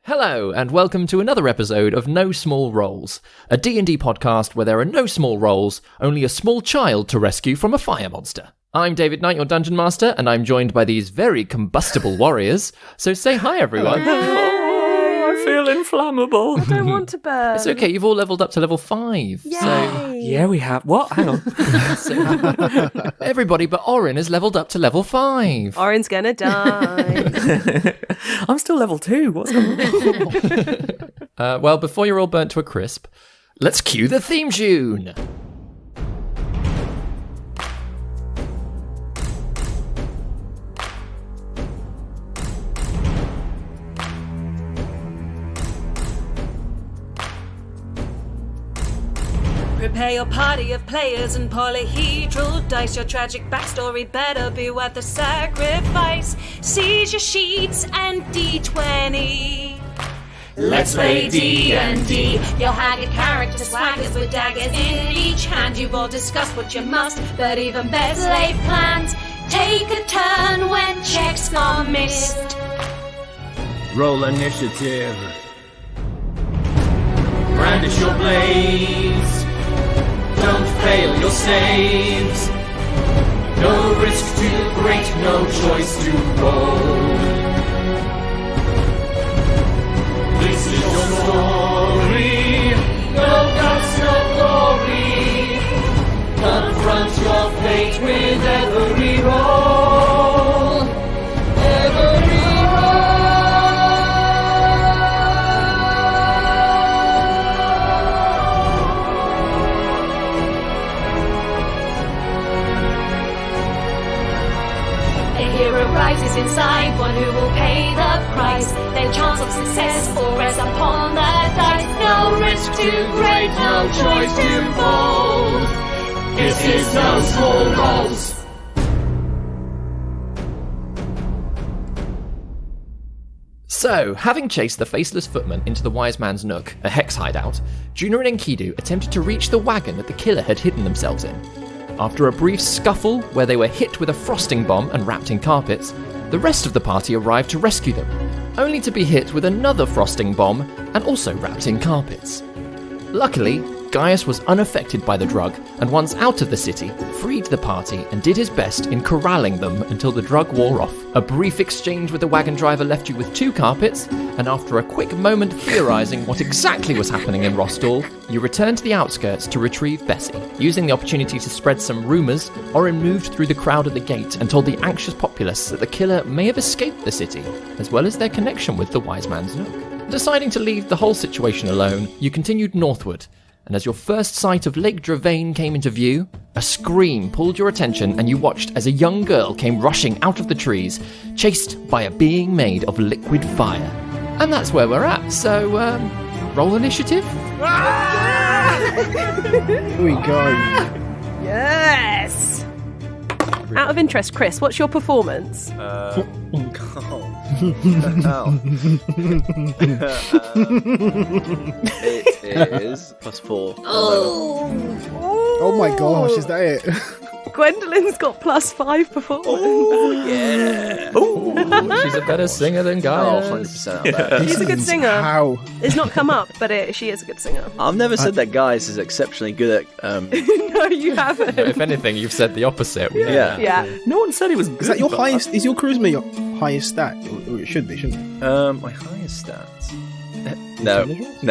Hello, and welcome to another episode of No Small Roles, a D&D podcast where there are no small roles, only a small child to rescue from a fire monster. I'm David Knight, your Dungeon Master, and I'm joined by these very combustible warriors, so say hi, everyone. Oh, I feel inflammable. I don't want to burn. It's okay, you've all leveled up to level 5. Yay. So Yeah, we have. What? Hang on. everybody but Orin has leveled up to level 5. Orin's gonna die. I'm still level 2. What's going on? Well, before you're all burnt to a crisp, let's cue the theme tune. Prepare your party of players and polyhedral dice. Your tragic backstory better be worth the sacrifice. Seize your sheets and D20. Let's play D&D. Your haggard character swaggers with daggers in each hand. You've all discussed what you must, but even better laid plans. Take a turn when checks are missed. Roll initiative. Brandish your blades. Don't fail your saves. No risk too great, no choice to roll. This is your story. No guts, no glory. Confront your fate with every roll. Every roll. Rises inside, one who will pay the price. Their chance of success will rest upon the dice. No risk too great, no choice too bold. This is No Small Roles. So, having chased the faceless footman into the Wise Man's Nook, a hex hideout, Juna and Enkidu attempted to reach the wagon that the killer had hidden themselves in. After a brief scuffle where they were hit with a frosting bomb and wrapped in carpets, the rest of the party arrived to rescue them, only to be hit with another frosting bomb and also wrapped in carpets. Luckily, Gaius was unaffected by the drug, and once out of the city, freed the party and did his best in corralling them until the drug wore off. A brief exchange with the wagon driver left you with 2 carpets, and after a quick moment theorising what exactly was happening in Rostall, you returned to the outskirts to retrieve Bessie. Using the opportunity to spread some rumours, Orin moved through the crowd at the gate and told the anxious populace that the killer may have escaped the city, as well as their connection with the Wise Man's Nook. Deciding to leave the whole situation alone, you continued northward, and as your first sight of Lake Dravain came into view, a scream pulled your attention and you watched as a young girl came rushing out of the trees, chased by a being made of liquid fire. And that's where we're at, so, roll initiative? Here we go. Yes! Out of interest, Chris, what's your performance? It is +4. Oh my gosh, is that it? Gwendolyn's got +5 performance. Yeah. Ooh, she's a better singer than Oh, Gaius. 100% I bet. She's a good singer. How? It's not come up, but she is a good singer. I've never said that Gaius is exceptionally good at. No, you haven't. If anything, you've said the opposite. Yeah. Yeah. No one said he was good. Is that your but highest? Is your charisma your highest stat? Or it should be, shouldn't it? My highest stats. No,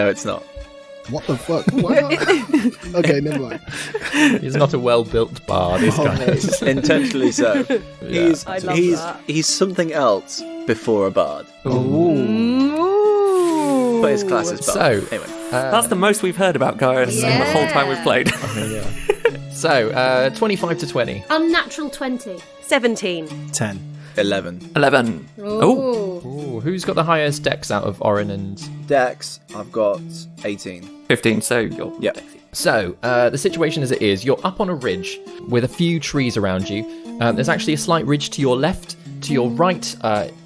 it's not. What the fuck? Why not? Okay, never mind. He's not a well-built bard, this Gaius. Intentionally so. I love that. He's something else before a bard. Ooh. But his class is bard. So, Anyway. That's the most we've heard about Gaius in the whole time we've played. So, 25 to 20. Unnatural 20. 17. 10. 11. 11. Oh, Ooh, who's got the highest dex out of Orin and... Dex, I've got 18. 15, so you're... Yep. So, the situation as it is, you're up on a ridge with a few trees around you. There's actually a slight ridge to your left. To your right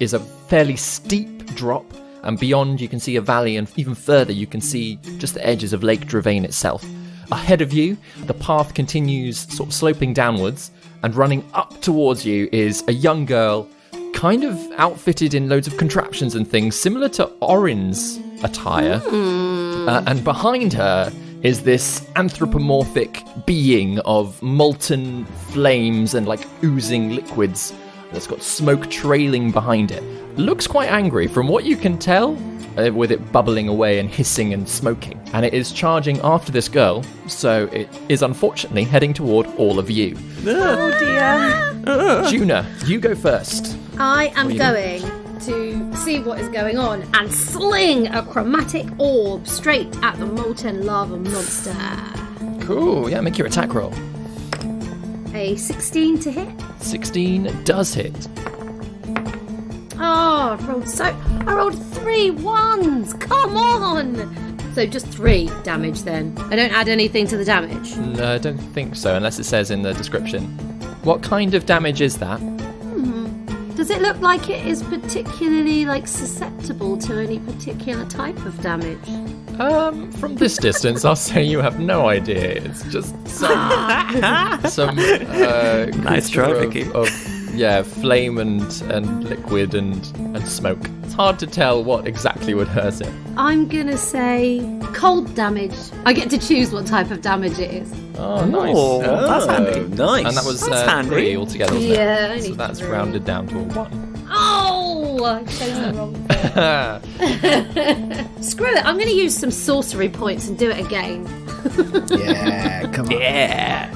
is a fairly steep drop. And beyond, you can see a valley, and even further, you can see just the edges of Lake Dravain itself. Ahead of you, the path continues sort of sloping downwards, and running up towards you is a young girl kind of outfitted in loads of contraptions and things, similar to Orin's attire. And behind her is this anthropomorphic being of molten flames and like oozing liquids that's got smoke trailing behind it. Looks quite angry from what you can tell, with it bubbling away and hissing and smoking. And it is charging after this girl, so it is unfortunately heading toward all of you. Oh dear. Juna, you go first. I am What are you going to see what is going on and sling a chromatic orb straight at the molten lava monster. Cool, yeah, make your attack roll. A 16 to hit. 16 does hit. Oh, I rolled 3 ones. Come on. So just 3 damage then. I don't add anything to the damage. No, I don't think so, unless it says in the description. What kind of damage is that? Does it look like it is particularly susceptible to any particular type of damage? From this distance, I'll say you have no idea. It's just some Nice try, Vicky. of flame and liquid and smoke. It's hard to tell what exactly would hurt it. I'm gonna say cold damage. I get to choose what type of damage it is. Oh, nice. Oh, that's handy. Nice. And that was That's handy. 3 altogether, wasn't Yeah, it? only So that's 3. rounded down to a 1. Oh, I chose the wrong thing. Screw it. I'm gonna use some sorcery points and do it again. Yeah, come on. Yeah.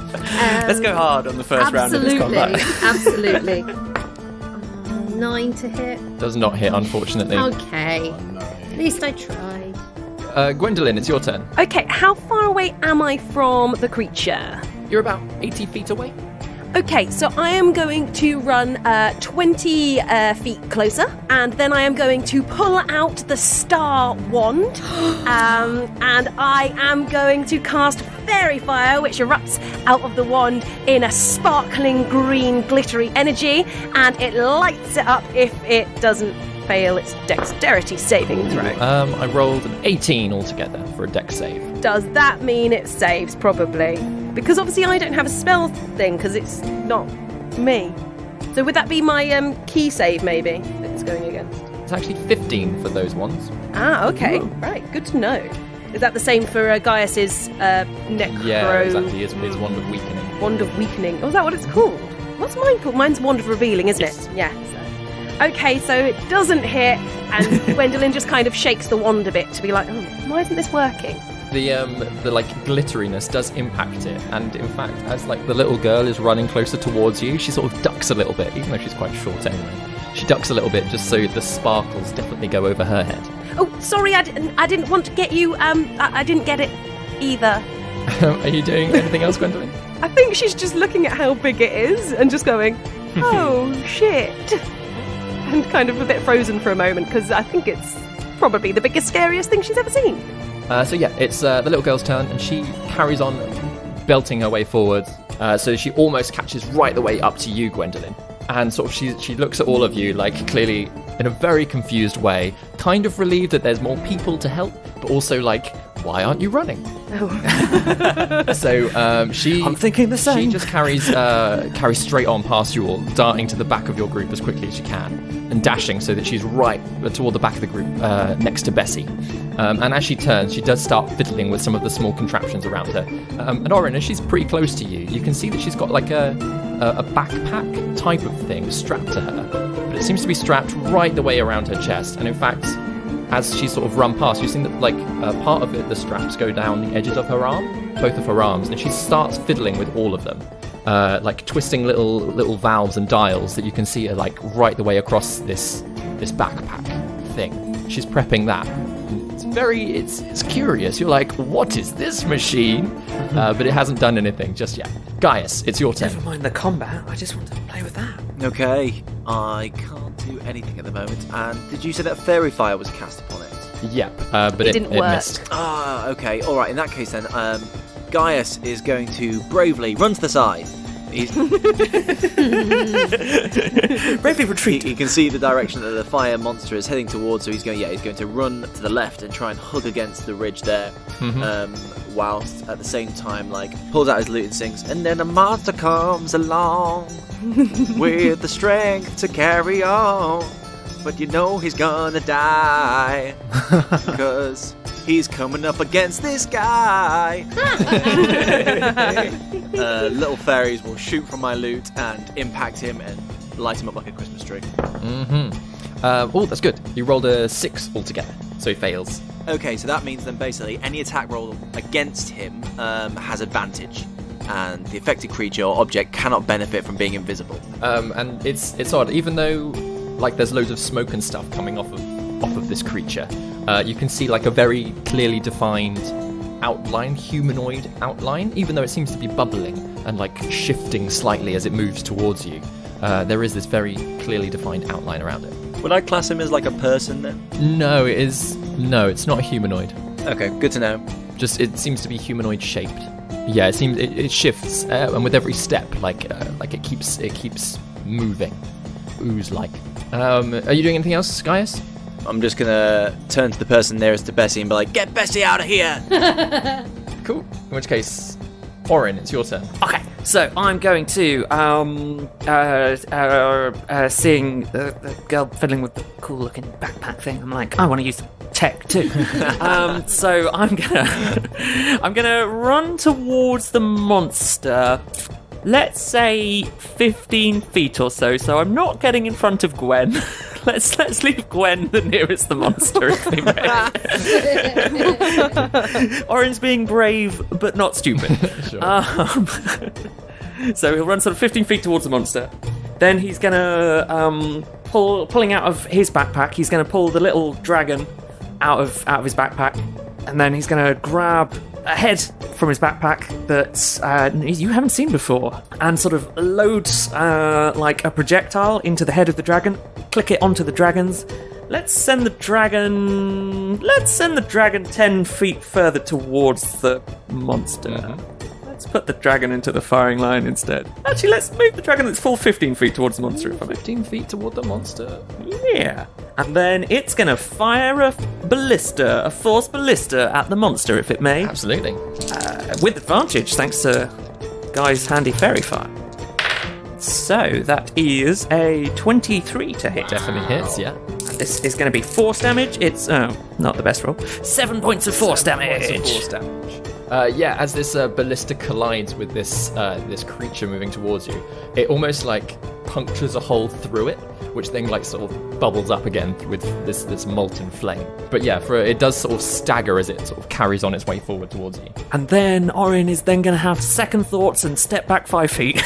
Let's go hard on the first round of this combat. Absolutely. 9 to hit. Does not hit, unfortunately. Okay. At least I tried. Gwendolyn, it's your turn. Okay, how far away am I from the creature? You're about 80 feet away. Okay, so I am going to run 20 feet closer, and then I am going to pull out the star wand, and I am going to cast Fairy Fire, which erupts out of the wand in a sparkling green glittery energy, and it lights it up if it doesn't fail its dexterity saving throw. I rolled an 18 altogether for a dex save. Does that mean it saves? Probably. Because obviously I don't have a spell thing, because it's not me. So would that be my key save, maybe, that it's going against? It's actually 15 for those ones. Ah, okay. Right, good to know. Is that the same for Gaius's necro... Yeah, exactly. It's Wand of Weakening. Wand of Weakening. Oh, is that what it's called? What's mine called? Mine's Wand of Revealing, isn't Yes. it? Yeah. So. Okay, so it doesn't hit, and Gwendolyn just kind of shakes the wand a bit to be like, oh, why isn't this working? The glitteriness does impact it, and in fact, as the little girl is running closer towards you, she sort of ducks a little bit, even though she's quite short anyway. She ducks a little bit just so the sparkles definitely go over her head. Oh, sorry, I didn't want to get you. I didn't get it either. Are you doing anything else, Gwendolyn? I think she's just looking at how big it is and just going, oh shit, and kind of a bit frozen for a moment because I think it's probably the biggest, scariest thing she's ever seen. So yeah, it's the little girl's turn, and she carries on belting her way forward. So she almost catches right the way up to you, Gwendolyn. And sort of she looks at all of you, clearly in a very confused way, kind of relieved that there's more people to help, but also why aren't you running? Oh. So I'm thinking the same. She just carries straight on past you all, darting to the back of your group as quickly as she can, and dashing so that she's right toward the back of the group, next to Bessie. And as she turns, she does start fiddling with some of the small contraptions around her. And Orin, as she's pretty close to you, you can see that she's got a backpack type of thing strapped to her, but it seems to be strapped right the way around her chest. And in fact, as she sort of run past, you've seen that part of it, the straps go down the edges of her arm, both of her arms, and she starts fiddling with all of them, twisting little valves and dials that you can see are right the way across this backpack thing. She's prepping that. It's curious. You're like, what is this machine? But it hasn't done anything just yet. Gaius, it's your turn. Never mind the combat. I just want to play with that. Okay, I can't do anything at the moment. And did you say that Fairy Fire was cast upon it? Yep, but it didn't work. missed. Ah, okay. All right, in that case then, Gaius is going to bravely run to the side. He's Bravely retreat. He can see the direction that the fire monster is heading towards, so he's going to run to the left and try and hug against the ridge there, whilst at the same time, like, pulls out his lute and sings, and then a monster comes along with the strength to carry on. But you know he's gonna die because he's coming up against this guy. Little fairies will shoot from my lute and impact him and light him up like a Christmas tree. Oh, that's good. You rolled a 6 altogether, so he fails. Okay, so that means then basically any attack roll against him has advantage, and the affected creature or object cannot benefit from being invisible. And it's odd, even though like there's loads of smoke and stuff coming off of this creature, you can see like a very clearly defined outline, humanoid outline, even though it seems to be bubbling and like shifting slightly as it moves towards you. There is this very clearly defined outline around it. Would I class him as like a person then? No, it's not a humanoid. Okay, good to know. Just it seems to be humanoid shaped. Yeah, it seems it shifts, and with every step, like it keeps moving, ooze like. Are you doing anything else, Gaius? I'm just gonna turn to the person nearest to Bessie and be like, "Get Bessie out of here!" Cool. In which case, Orin, it's your turn. Okay, so I'm going to seeing the girl fiddling with the cool-looking backpack thing. I'm like, I want to use the tech too. So I'm gonna run towards the monster. Let's say 15 feet or so. So I'm not getting in front of Gwen. Let's leave Gwen the nearest the monster, if they may. Orin's being brave, but not stupid. Sure. So he'll run sort of 15 feet towards the monster. Then he's gonna pulling out of his backpack. He's gonna pull the little dragon out of his backpack, and then he's gonna grab a head from his backpack that you haven't seen before, and sort of loads like a projectile into the head of the dragon. Click it onto the dragons. Let's send the dragon 10 feet further towards the monster. Mm-hmm. Let's put the dragon into the firing line instead. Actually, let's move the dragon that's full 15 feet towards the monster, if I may. 15 feet toward the monster. Yeah. And then it's going to fire a force ballista at the monster, if it may. Absolutely. With advantage, thanks to Guy's handy fairy fire. So that is a 23 to hit. Definitely hits, yeah. And this is going to be force damage. It's not the best roll. 7 points of force damage. Yeah, as this ballista collides with this creature moving towards you, it almost like punctures a hole through it, which then like sort of bubbles up again with this molten flame. But yeah, it does sort of stagger as it sort of carries on its way forward towards you. And then Orin is then going to have second thoughts and step back 5 feet.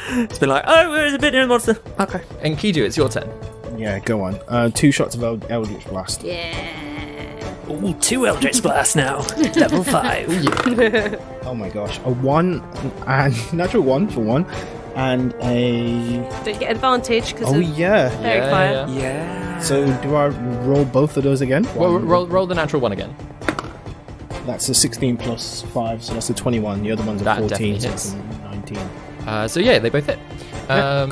It's been like, oh, there's a bit near the monster. Okay. Enkidu, it's your turn. Yeah, go on. 2 shots of Eldritch Blast. Yeah. Ooh, 2 Eldritch Blast now. Level 5. Oh my gosh. A 1, and natural 1 for 1, and a... Don't you get advantage because Oh of yeah. fairy fire? Yeah. So do I roll both of those again? Well, roll the natural one again. That's a 16 plus 5, so that's a 21. The other one's a That 14, so definitely that's a 19. So yeah, they both hit. Yeah,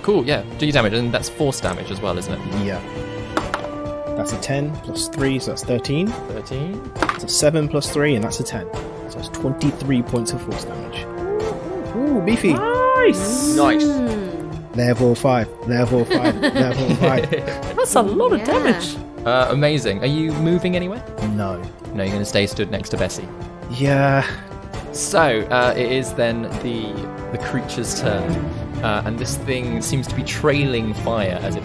Cool, yeah. Do your damage, and that's force damage as well, isn't it? Yeah. That's a 10 plus 3, so that's 13. 13. It's a 7 plus 3, and that's a 10. So that's 23 points of force damage. Ooh, beefy. Nice. Level 5, level 5, level 5. That's a lot of damage. Amazing. Are you moving anywhere? No. No, you're going to stay stood next to Bessie. Yeah. So, it is then the creature's turn, and this thing seems to be trailing fire as it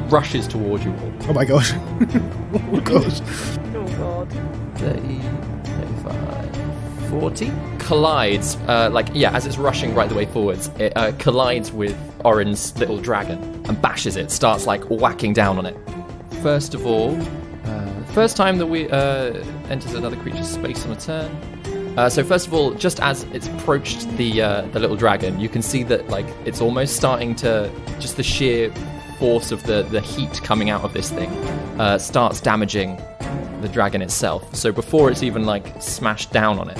rushes towards you all. Oh my gosh. Oh gosh. Oh god. 30, 35, 40. Collides, as it's rushing right the way forwards, it collides with Orin's little dragon and bashes it, starts like whacking down on it. First of all, first time that we enters another creature's space on a turn. So first of all, just as it's approached the little dragon, you can see that like it's almost starting to, just the sheer force of the heat coming out of this thing starts damaging the dragon itself. So before it's even like smashed down on it,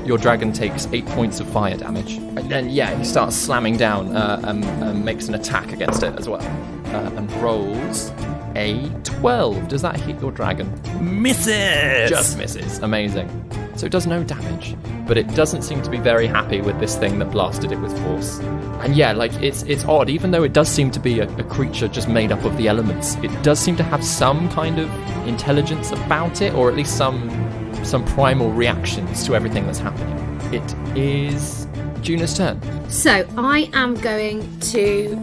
your dragon takes 8 points of fire damage. And then he starts slamming down and makes an attack against it as well. And rolls a 12. Does that hit your dragon? Misses! Just misses. Amazing. So it does no damage, but it doesn't seem to be very happy with this thing that blasted it with force. And yeah, like it's odd, even though it does seem to be a creature just made up of the elements, it does seem to have some kind of intelligence about it, or at least some primal reactions to everything that's happening. It is Juna's turn. So I am going to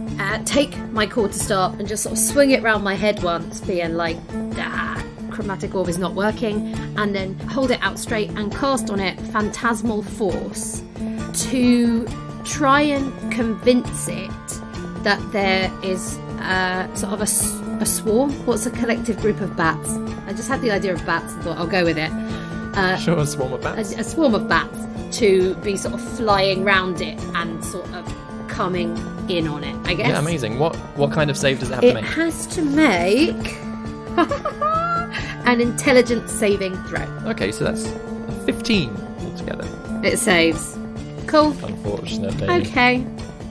take my quarterstaff and just sort of swing it round my head once, being like, Chromatic Orb is not working, and then hold it out straight and cast on it Phantasmal Force to try and convince it that there is sort of a swarm. What's a collective group of bats? I just had the idea of bats and thought I'll go with it. Sure, a swarm of bats. A swarm of bats to be sort of flying round it and sort of coming in on it, I guess. Yeah, amazing. What kind of save does it have to It make? has to make an intelligence saving throw. Okay, so that's 15 altogether, It saves. Cool. unfortunately. Okay.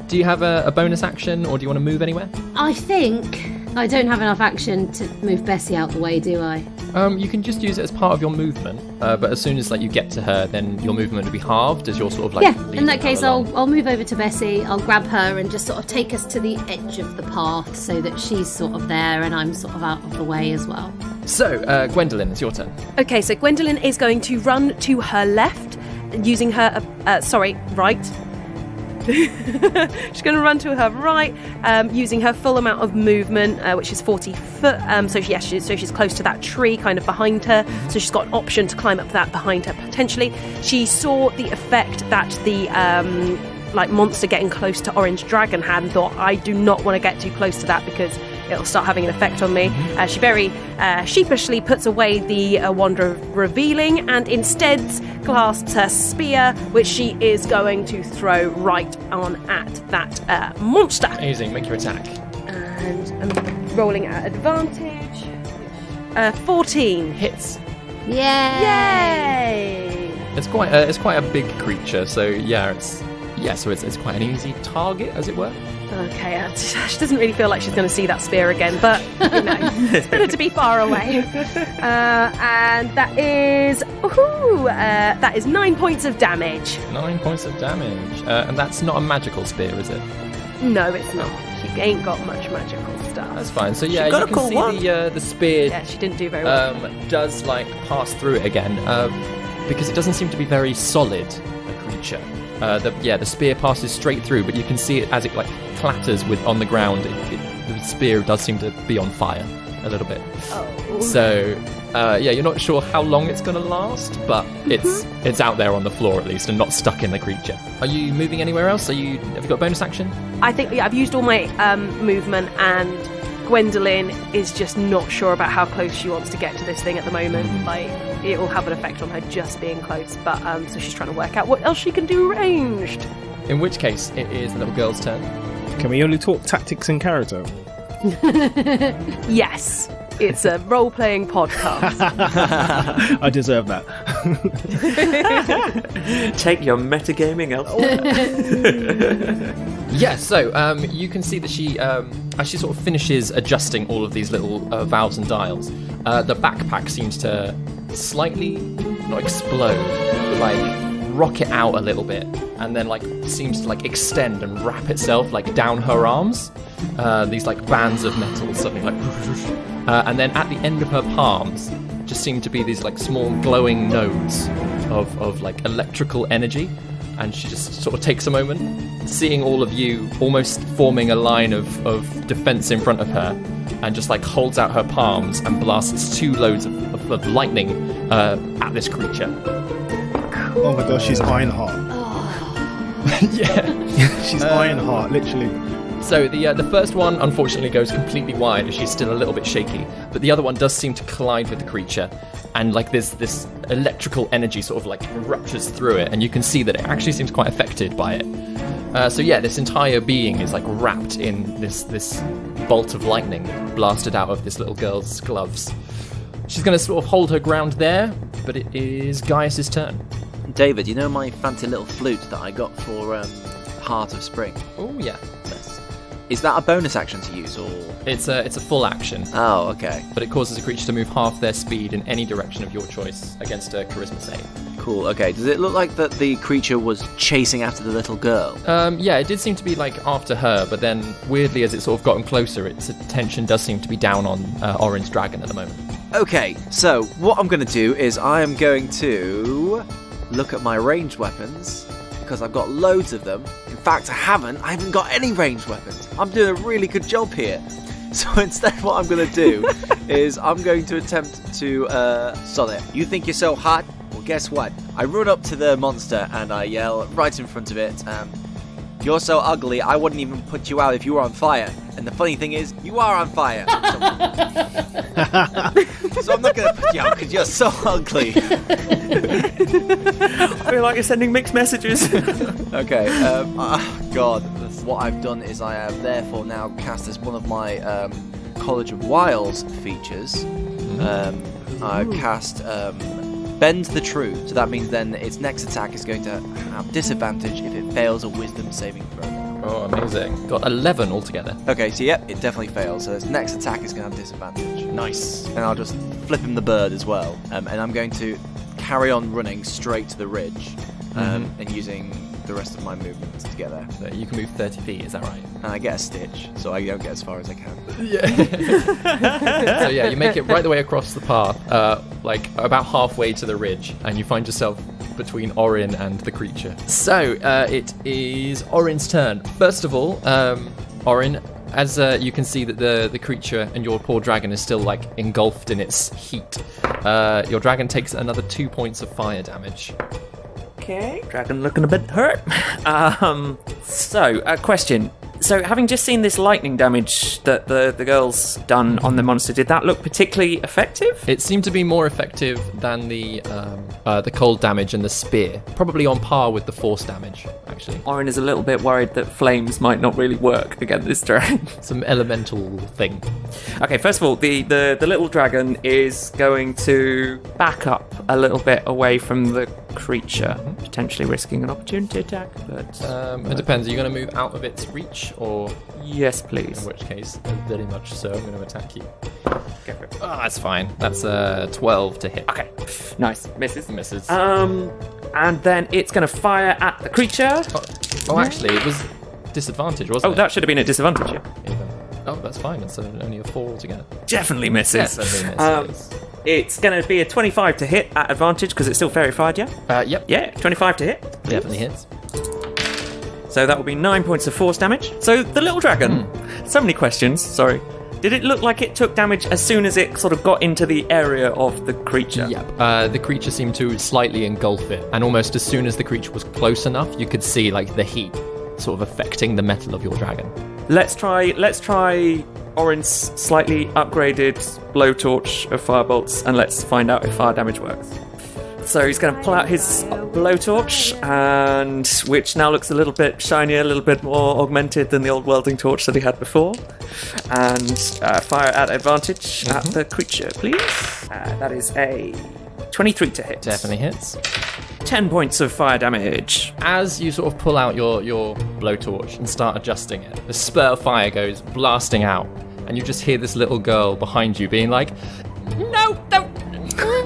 Do you have a bonus action, or do you want to move anywhere? I think I don't have enough action to move Bessie out the way, do I? You can just use it as part of your movement, but as soon as you get to her, then your movement will be halved as you're sort of Yeah, leading in that her case, along. I'll move over to Bessie, I'll grab her and just sort of take us to the edge of the path so that she's sort of there and I'm sort of out of the way as well. So, Gwendolyn, it's your turn. Okay, so Gwendolyn is going to run to her left, using her right. She's going to run to her right, using her full amount of movement, which is 40 foot. So she's close to that tree, kind of behind her. So she's got an option to climb up that behind her potentially. She saw the effect that the monster getting close to Orange Dragon had, and thought, I do not want to get too close to that because it'll start having an effect on me. She very sheepishly puts away the Wand of Revealing and instead clasps her spear, which she is going to throw right on at that monster. Amazing, make your attack. And I'm rolling at advantage. 14. Hits. Yay! It's quite a big creature, so yeah, it's quite an easy target, as it were. Okay, she doesn't really feel like she's going to see that spear again, but, you know, it's better to be far away. And that is 9 points of damage. 9 points of damage. And that's not a magical spear, is it? No, it's not. She ain't got much magical stuff. That's fine. So yeah, got you a can cool see one. the spear Yeah, she didn't do very well. does pass through it again, because it doesn't seem to be very solid, a creature. The spear passes straight through, but you can see it as it clatters on the ground. The spear does seem to be on fire a little bit. Oh. So you're not sure how long it's going to last, but it's out there on the floor at least and not stuck in the creature. Are you moving anywhere else? Have you got a bonus action? I think, I've used all my movement, and Gwendolyn is just not sure about how close she wants to get to this thing at the moment. It will have an effect on her just being close, but so she's trying to work out what else she can do ranged. In which case, it is the little girl's turn. Can we only talk tactics and character? Yes, it's a role-playing podcast. I deserve that. Take your metagaming elsewhere. Yeah, so you can see that she, as she sort of finishes adjusting all of these little valves and dials, the backpack seems to slightly, not explode, but rocket out a little bit, and then seems to extend and wrap itself down her arms. These bands of metal, something and then at the end of her palms just seem to be these small glowing nodes of electrical energy. And she just sort of takes a moment, seeing all of you almost forming a line of defense in front of her, and just holds out her palms and blasts 2 loads of lightning at this creature. Oh my gosh, she's Ironheart. Yeah. She's Ironheart, literally. So the first one unfortunately goes completely wide as she's still a little bit shaky, but the other one does seem to collide with the creature, and this electrical energy sort of ruptures through it, and you can see that it actually seems quite affected by it. So yeah, this entire being is wrapped in this bolt of lightning blasted out of this little girl's gloves. She's going to sort of hold her ground there, but it is Gaius's turn. David, you know my fancy little flute that I got for Heart of Spring? Oh yeah. Yes. Is that a bonus action to use, or? It's a full action, Oh, okay. but it causes a creature to move half their speed in any direction of your choice against a charisma save. Cool, okay. Does it look like that the creature was chasing after the little girl? Yeah, it did seem to be like after her, but then weirdly, as it sort of gotten closer, its attention does seem to be down on Orin's dragon at the moment. Okay, so what I'm going to do is I am going to look at my ranged weapons, because I've got loads of them. In fact, I haven't got any ranged weapons. I'm doing a really good job here. So instead what I'm going to do is I'm going to attempt to... Sod it. You think you're so hot? Well, guess what? I run up to the monster and I yell right in front of it, you're so ugly, I wouldn't even put you out if you were on fire. And the funny thing is, you are on fire. So I'm not going to put you out because you're so ugly. I feel like you're sending mixed messages. Okay, God. What I've done is I have therefore now cast as one of my College of Wiles features. I've cast Bend the True, so that means then its next attack is going to have disadvantage if it fails a wisdom saving throw. Oh, amazing. Got 11 altogether. Okay, so yep, it definitely fails, so its next attack is going to have disadvantage. Nice. And I'll just flip him the bird as well, and I'm going to carry on running straight to the ridge, and using the rest of my movements together. So you can move 30 feet, is that right? And I get a stitch, so I don't get as far as I can. So yeah, you make it right the way across the path, like about halfway to the ridge, and you find yourself between Orin and the creature. So it is Orin's turn. First of all, Orin, as you can see that the creature and your poor dragon is still like engulfed in its heat, your dragon takes another 2 points of fire damage. Okay. Dragon looking a bit hurt. So, a question. So, having just seen this lightning damage that the girl's done on the monster, did that look particularly effective? It seemed to be more effective than the cold damage and the spear. Probably on par with the force damage, actually. Orin is a little bit worried that flames might not really work against this dragon. Some elemental thing. Okay, first of all, the little dragon is going to back up a little bit away from the creature, potentially risking an opportunity attack. But it depends. Are you going to move out of its reach, or yes, please? In which case, very much so, I'm going to attack you. Go for it. Oh, that's fine. That's 12 to hit. Okay, nice. Misses. Misses. And then it's going to fire at the creature. Oh, actually, it was disadvantage, wasn't it? Oh, that should have been a disadvantage, yeah. Even. Oh, that's fine. It's only a 4 altogether. Definitely misses. Definitely misses. It's going to be a 25 to hit at advantage because it's still fairy-fired, yeah? Yep. Yeah, 25 to hit. Definitely hits. So that will be 9 points of force damage. So the little dragon, so many questions, sorry. Did it look like it took damage as soon as it sort of got into the area of the creature? Yep. The creature seemed to slightly engulf it, and almost as soon as the creature was close enough, you could see like the heat sort of affecting the metal of your dragon. Let's try Orin's slightly upgraded blowtorch of firebolts, and let's find out if fire damage works. So he's going to pull out his blowtorch, and which now looks a little bit shinier, a little bit more augmented than the old welding torch that he had before, and fire at advantage at the creature, please. That is a 23 to hit. Definitely hits. 10 points of fire damage. As you sort of pull out your blowtorch and start adjusting it, the spurt of fire goes blasting out, and you just hear this little girl behind you being like, "No, don't,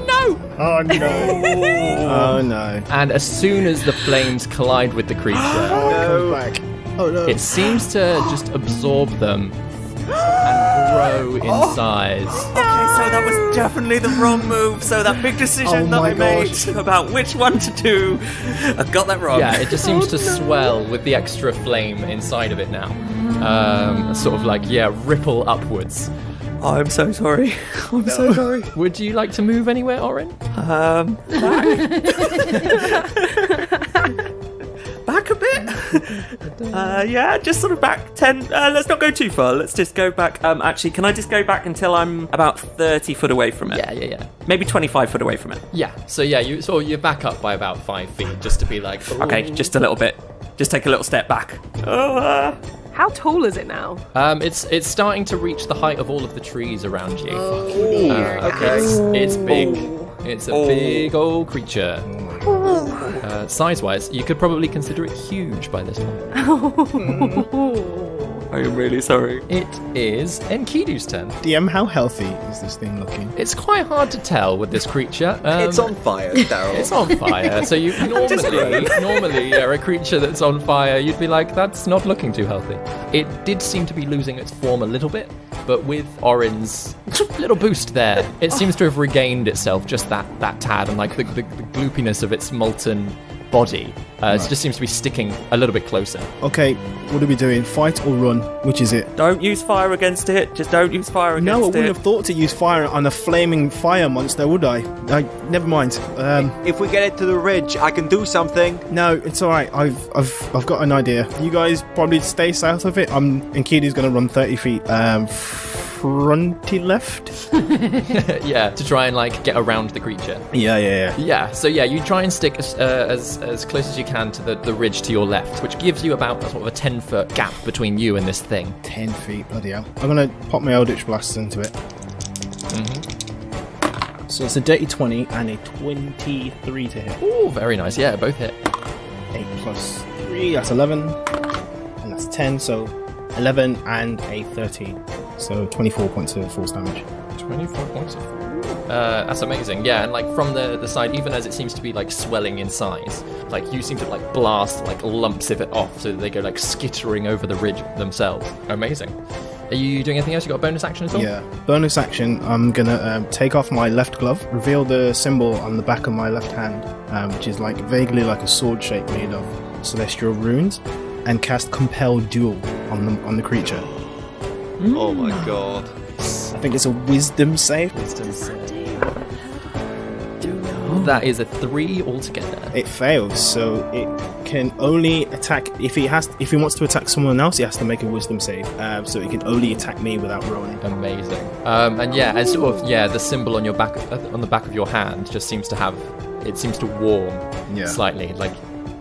no!" Oh no! Oh no! And as soon as the flames collide with the creature, Come back! Oh no! it seems to just absorb them and grow in size. Okay, so that was definitely the wrong move. So that big decision that I made about which one to do, I got that wrong. Yeah, it just seems to swell with the extra flame inside of it now. Sort of like, ripple upwards. Oh, I'm so sorry. I'm so sorry. Would you like to move anywhere, Orin? Back a bit. Yeah, just sort of back 10. Let's not go too far. Let's just go back. Actually, can I just go back until I'm about 30 foot away from it? Yeah. Maybe 25 foot away from it. Yeah. So you back up by about 5 feet just to be like. Ooh. Okay, just a little bit. Just take a little step back. How tall is it now? It's starting to reach the height of all of the trees around you. Okay. It's big. It's a big old creature. Size-wise, you could probably consider it huge by this point. I am really sorry. It is Enkidu's turn. DM, how healthy is this thing looking? It's quite hard to tell with this creature. It's on fire, Daryl. It's on fire. So you normally, a creature that's on fire, you'd be like, that's not looking too healthy. It did seem to be losing its form a little bit, but with Orin's little boost there, it seems to have regained itself just that tad, and like the gloopiness of its molten body. It just seems to be sticking a little bit closer. Okay, what are we doing? Fight or run? Which is it? Don't use fire against it. Just don't use fire against it. No, I wouldn't have thought to use fire on a flaming fire monster, would I? Never mind. If we get it to the ridge, I can do something. No, it's all right. I've got an idea. You guys probably stay south of it. Enkidu's going to run 30 feet. Fronty left. Yeah, to try and like get around the creature. Yeah. Yeah, so yeah, you try and stick as close as you can to the ridge to your left, which gives you about sort of a 10-foot gap between you and this thing. 10 feet, bloody hell. I'm going to pop my Eldritch Blast into it. So it's a dirty 20 and a 23 to hit. Ooh, very nice. Yeah, both hit. 8 plus 3, that's 11. And that's 10, so 11 and a 13. So 24 points of force damage. 24 points of that's amazing. Yeah, and like from the side, even as it seems to be like swelling in size, like you seem to like blast like lumps of it off so that they go like skittering over the ridge themselves. Amazing. Are you doing anything else? You got a bonus action at all? Yeah. Bonus action, I'm going to take off my left glove, reveal the symbol on the back of my left hand, which is like vaguely like a sword shape made of celestial runes, and cast Compel Duel on the creature. Oh my god. I think it's a wisdom save. That is a 3 altogether. It fails, so it can only attack if he wants to attack someone else. He has to make a wisdom save, so he can only attack me without rolling. Amazing. And yeah, and sort of the symbol on your back on the back of your hand just seems to warm slightly. Like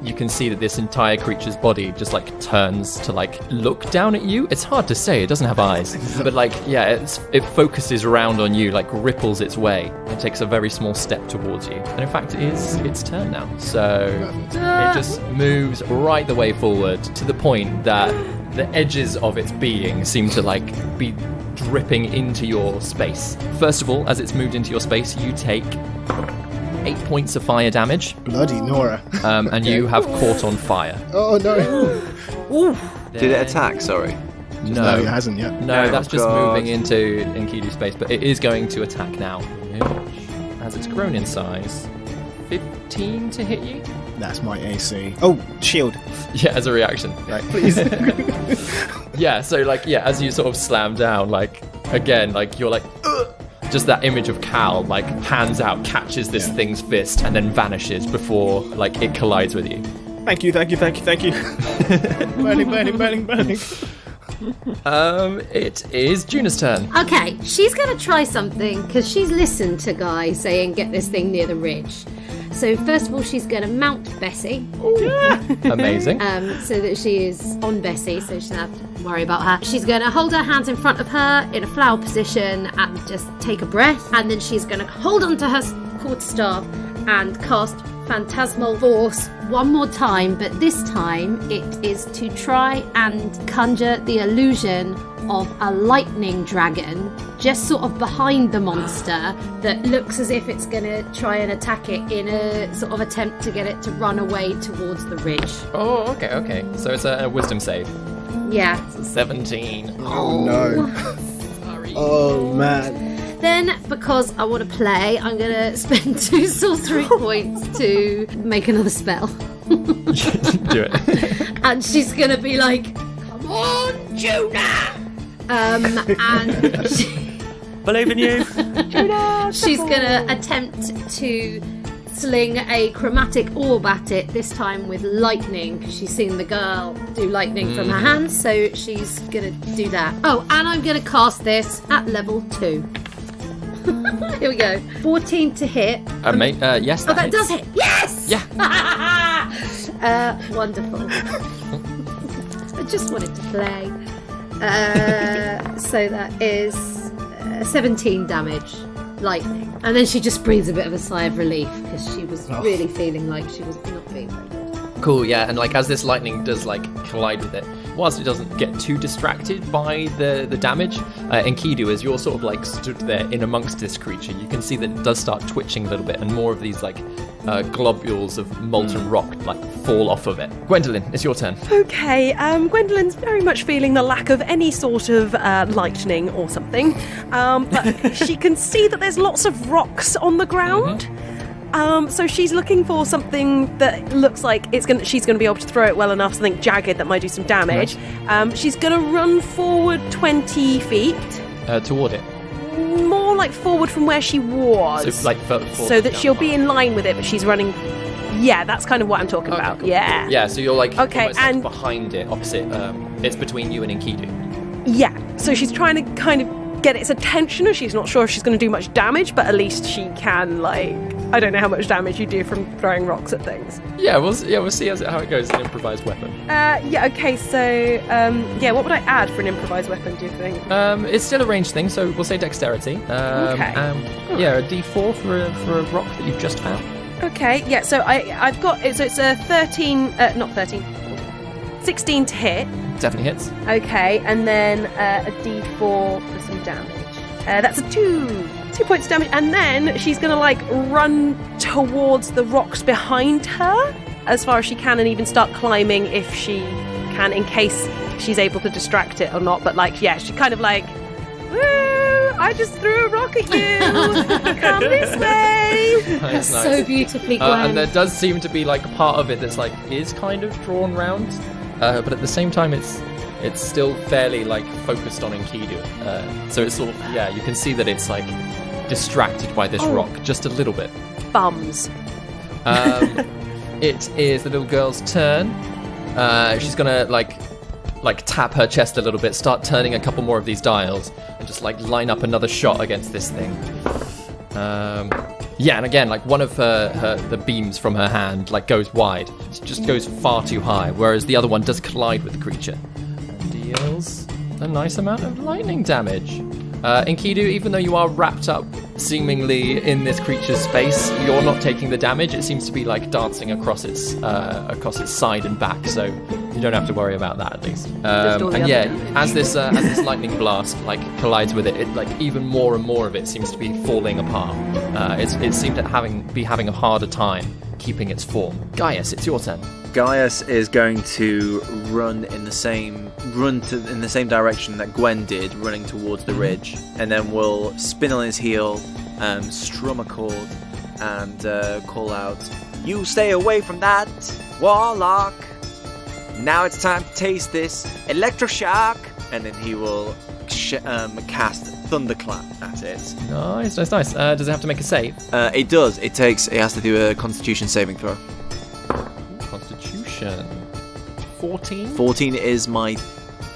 you can see that this entire creature's body just like turns to like look down at you. It's hard to say, it doesn't have eyes, but like it focuses around on you, like ripples its way and takes a very small step towards you. And in fact it is its turn now, so it just moves right the way forward to the point that the edges of its being seem to like be dripping into your space. First of all, as it's moved into your space, you take 8 points of fire damage. Bloody Nora. And you have caught on fire. Oh no. Did it attack? Sorry. No, it hasn't yet. No, that's just moving into Enkidu's space, but it is going to attack now. As it's grown in size. 15 to hit you? That's my AC. Oh, shield. Yeah, as a reaction. Right, please. Yeah, so like, as you sort of slam down, like, again, like, you're like, ugh! Just that image of Cal, like, hands out, catches this thing's fist, and then vanishes before, like, it collides with you. Thank you. Burning. It is Juna's turn. Okay, she's going to try something because she's listened to Guy saying get this thing near the ridge. So first of all, she's going to mount Bessie. Amazing. So that she is on Bessie, so she doesn't have to worry about her. She's going to hold her hands in front of her in a flower position and just take a breath. And then she's going to hold onto her quarterstaff and cast Phantasmal Force one more time, but this time it is to try and conjure the illusion of a lightning dragon just sort of behind the monster that looks as if it's going to try and attack it in a sort of attempt to get it to run away towards the ridge. Oh, okay. So it's a wisdom save. Yeah. It's a 17. Oh no. Sorry. Oh man. Then, because I want to play, I'm going to spend 2 sorcery points to make another spell. Do it. And she's going to be like, come on, Juna! And Believe in you. she's going to attempt to sling a chromatic orb at it, this time with lightning, because she's seen the girl do lightning from her hands, so she's going to do that. Oh, and I'm going to cast this at level 2. Here we go. 14 to hit. Yes, Oh, that hits. does hit. Yes! Yeah. Wonderful. I just wanted to play. So that is 17 damage. Lightning. And then she just breathes a bit of a sigh of relief because she was really feeling like she was not being very good. Cool, yeah, and like as this lightning does like collide with it, whilst it doesn't get too distracted by the damage, Enkidu, as you're sort of like stood there in amongst this creature, you can see that it does start twitching a little bit, and more of these like globules of molten rock like fall off of it. Gwendolyn, it's your turn. Okay, Gwendolyn's very much feeling the lack of any sort of lightning or something, but she can see that there's lots of rocks on the ground. So she's looking for something that looks like she's going to be able to throw it well enough, something jagged that might do some damage. She's going to run forward 20 feet. Toward it. More like forward from where she was. So, like, so that she'll be in line with it, but she's running... Yeah, that's kind of what I'm talking about. Cool. Yeah. Yeah, so you're like almost and like behind it, opposite. It's between you and Enkidu. Yeah, so she's trying to kind of get its attention. She's not sure if she's going to do much damage, but at least she can, like... I don't know how much damage you do from throwing rocks at things. Yeah, we'll see how it goes. An improvised weapon. Okay. So, what would I add for an improvised weapon? Do you think? It's still a ranged thing, so we'll say dexterity. Okay. Yeah, a D4 for a rock that you've just found. Okay. Yeah. So I've got it. So it's a 16 to hit. Definitely hits. Okay, and then a D4 for some damage. That's a 2 points of damage, and then she's gonna like run towards the rocks behind her as far as she can, and even start climbing if she can, in case she's able to distract it or not. But like, yeah, she kind of like, woo! I just threw a rock at you. Come this way. Nice. So beautifully Gwen. And there does seem to be like a part of it that's like is kind of drawn round, but at the same time it's still fairly like focused on Enkidu. So it's sort of, yeah, you can see that it's like distracted by this rock just a little bit. Bums. It is the little girl's turn. She's gonna like tap her chest a little bit, start turning a couple more of these dials, and just like line up another shot against this thing. Yeah, and again, like one of the beams from her hand like goes wide. It just goes far too high, whereas the other one does collide with the creature and deals a nice amount of lightning damage. Enkidu, even though you are wrapped up seemingly in this creature's space, you're not taking the damage. It seems to be like dancing across its side and back, so you don't have to worry about that at least. And yeah, as this lightning blast like collides with it, like even more and more of it seems to be falling apart. It seemed to be having a harder time keeping its form. Gaius, it's your turn. Gaius is going to run in the same direction that Gwen did, running towards the ridge, and then will spin on his heel, strum a chord, and call out, "You stay away from that, warlock! Now it's time to taste this electroshock!" And then he will cast Thunderclap at it. Nice. Does it have to make a save? It does. It has to do a Constitution saving throw. Constitution. 14? 14 is my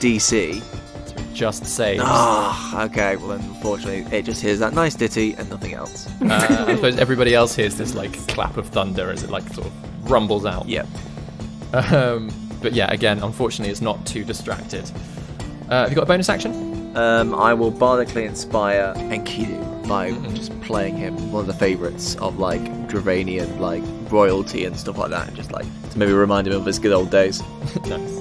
DC. So it just saves. Okay. Well, then, unfortunately, it just hears that nice ditty and nothing else. I suppose everybody else hears this like clap of thunder as it like sort of rumbles out. Yep. But yeah, again, unfortunately, it's not too distracted. Have you got a bonus action? I will bardically inspire Enkidu by just playing him, one of the favourites of like Dravanian like royalty and stuff like that, and just like to maybe remind him of his good old days. Nice.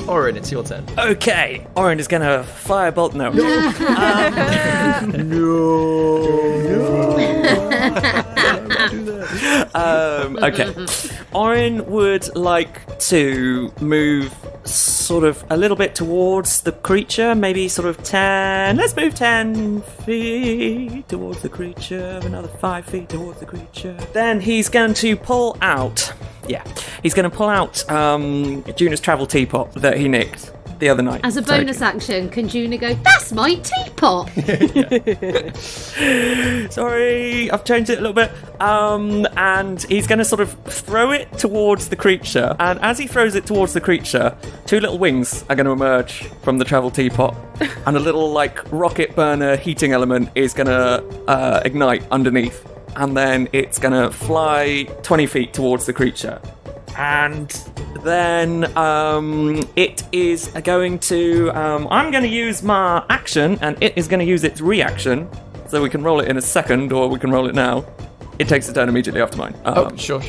Orin, it's your turn. Okay, Orin is gonna firebolt. No. Okay. Orin would like to move sort of a little bit towards the creature, maybe sort of 10. Let's move 10 feet towards the creature, another 5 feet towards the creature. Then he's going to pull out. Yeah, he's going to pull out Juna's travel teapot that he nicked the other night. As a bonus action, can Juna go, "That's my teapot"? Sorry, I've changed it a little bit. And he's going to sort of throw it towards the creature. And as he throws it towards the creature, two little wings are going to emerge from the travel teapot. And a little, like, rocket burner heating element is going to ignite underneath. And then it's going to fly 20 feet towards the creature. And then it is going to... I'm going to use my action, and it is going to use its reaction. So we can roll it in a second, or we can roll it now. It takes a turn immediately after mine. Sure.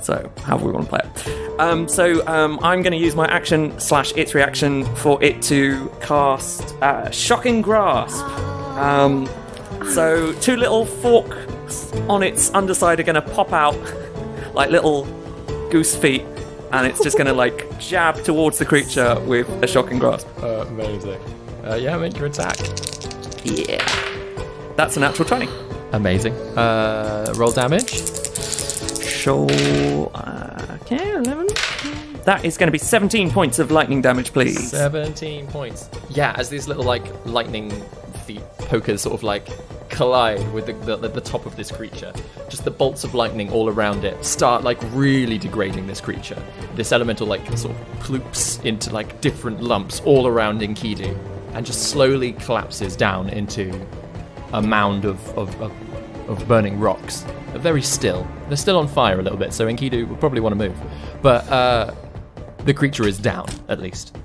So, however we want to play it. So I'm going to use my action / its reaction for it to cast Shocking Grasp. So 2 little forks on its underside are going to pop out like little goose feet, and it's just going to like jab towards the creature with a Shocking Grasp. Amazing. Make your attack. Yeah. That's a natural 20. Amazing. Roll damage. Sure. Okay, 11. That is going to be 17 points of lightning damage, please. 17 points. Yeah, as these little like lightning feet pokers sort of like collide with the top of this creature, just the bolts of lightning all around it start like really degrading this creature. This elemental like sort of ploops into like different lumps all around Enkidu and just slowly collapses down into a mound of burning rocks. They're very still. They're still on fire a little bit, so Enkidu would probably want to move. But the creature is down, at least.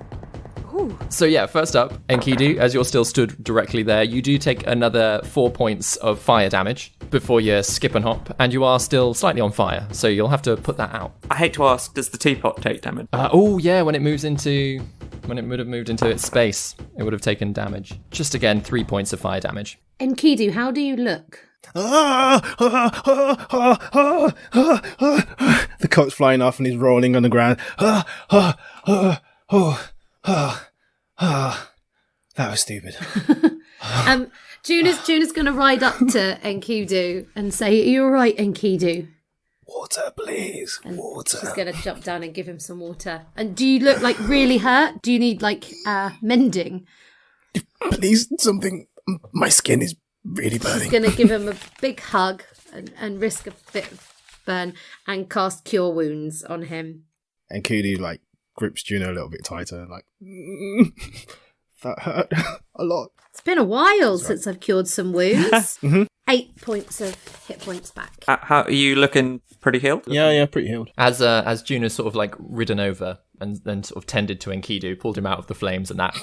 Ooh. So yeah, first up, Enkidu, as you're still stood directly there, you do take another 4 points of fire damage before you skip and hop, and you are still slightly on fire, so you'll have to put that out. I hate to ask, does the teapot take damage? When it would have moved into its space, it would have taken damage. Just again, 3 points of fire damage. Enkidu, how do you look? The coat's flying off and he's rolling on the ground. That was stupid. Juna's going to ride up to Enkidu and say, "Are you all right, Enkidu?" Water, please. And Water. she's going to jump down and give him some water. And do you look like really hurt? Do you need like mending? Please, something. My skin is really burning. She's going to give him a big hug and risk a bit of burn and cast Cure Wounds on him. And Kudi like grips Juno a little bit tighter, like that hurt a lot. It's been a while since I've cured some wounds. 8 points of hit points back. How are you looking? Pretty healed? Yeah, pretty healed. As Juno's sort of like ridden over and then sort of tended to Enkidu, pulled him out of the flames and that,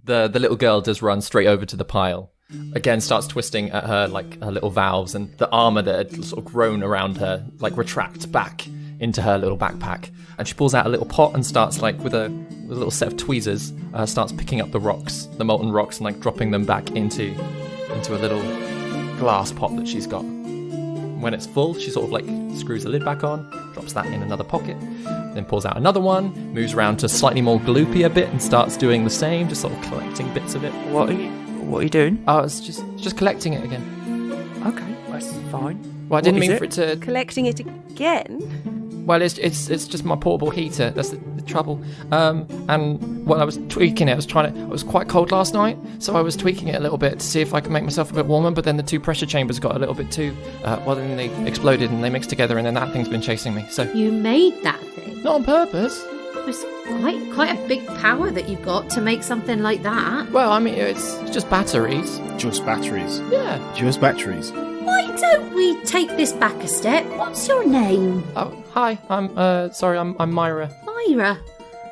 the little girl does run straight over to the pile. Again, starts twisting at her like her little valves, and the armor that had sort of grown around her like retracts back into her little backpack. And she pulls out a little pot and starts like with a little set of tweezers, starts picking up the rocks, the molten rocks, and like dropping them back into a little glass pot that she's got. When it's full, she sort of like screws the lid back on, drops that in another pocket, then pulls out another one, moves around to slightly more gloopy bit and starts doing the same, just sort of collecting bits of it. What are you doing? Oh, it's just collecting it again. Okay, that's fine. Well, I didn't mean for it to... Collecting it again? Well, it's just my portable heater. That's the trouble. And when I was tweaking it, it was quite cold last night, so I was tweaking it a little bit to see if I could make myself a bit warmer, but then the 2 pressure chambers got a little bit too... then they exploded and they mixed together, and then that thing's been chasing me, so... You made that thing? Not on purpose. It's quite a big power that you've got to make something like that. Well, I mean, it's just batteries. Just batteries. Yeah. Just batteries. Why don't we take this back a step? What's your name? Oh, hi. I'm Myra. Myra.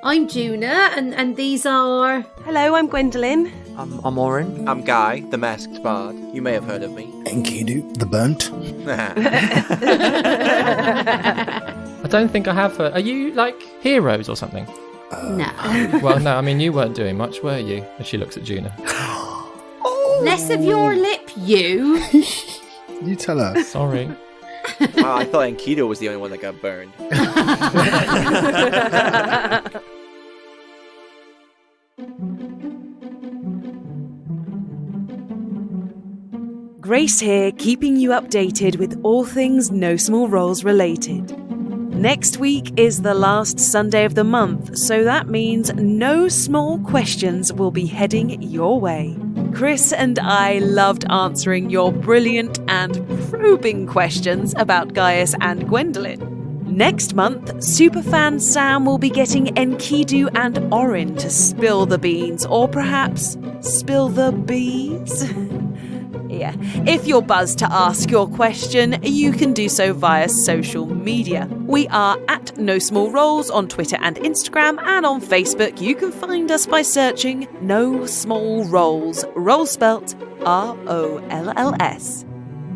I'm Juna, and these are... Hello, I'm Gwendolyn. I'm Orin. I'm Guy, the masked bard. You may have heard of me. Enkidu, the burnt. I don't think I have her. Are you, like, heroes or something? No. Well, no, I mean, you weren't doing much, were you? As she looks at Juna. Less of your lip, you. You tell her. Sorry. Wow, I thought Enkidu was the only one that got burned. Grace here, keeping you updated with all things No Small Roles related. Next week is the last Sunday of the month, so that means no small questions will be heading your way. Chris and I loved answering your brilliant and probing questions about Gaius and Gwendolyn. Next month, Superfan Sam will be getting Enkidu and Orin to spill the beans, or perhaps spill the bees? Yeah. If you're buzzed to ask your question, you can do so via social media. We are at No Small Roles on Twitter and Instagram, and on Facebook you can find us by searching No Small Roles, roll spelt ROLLS.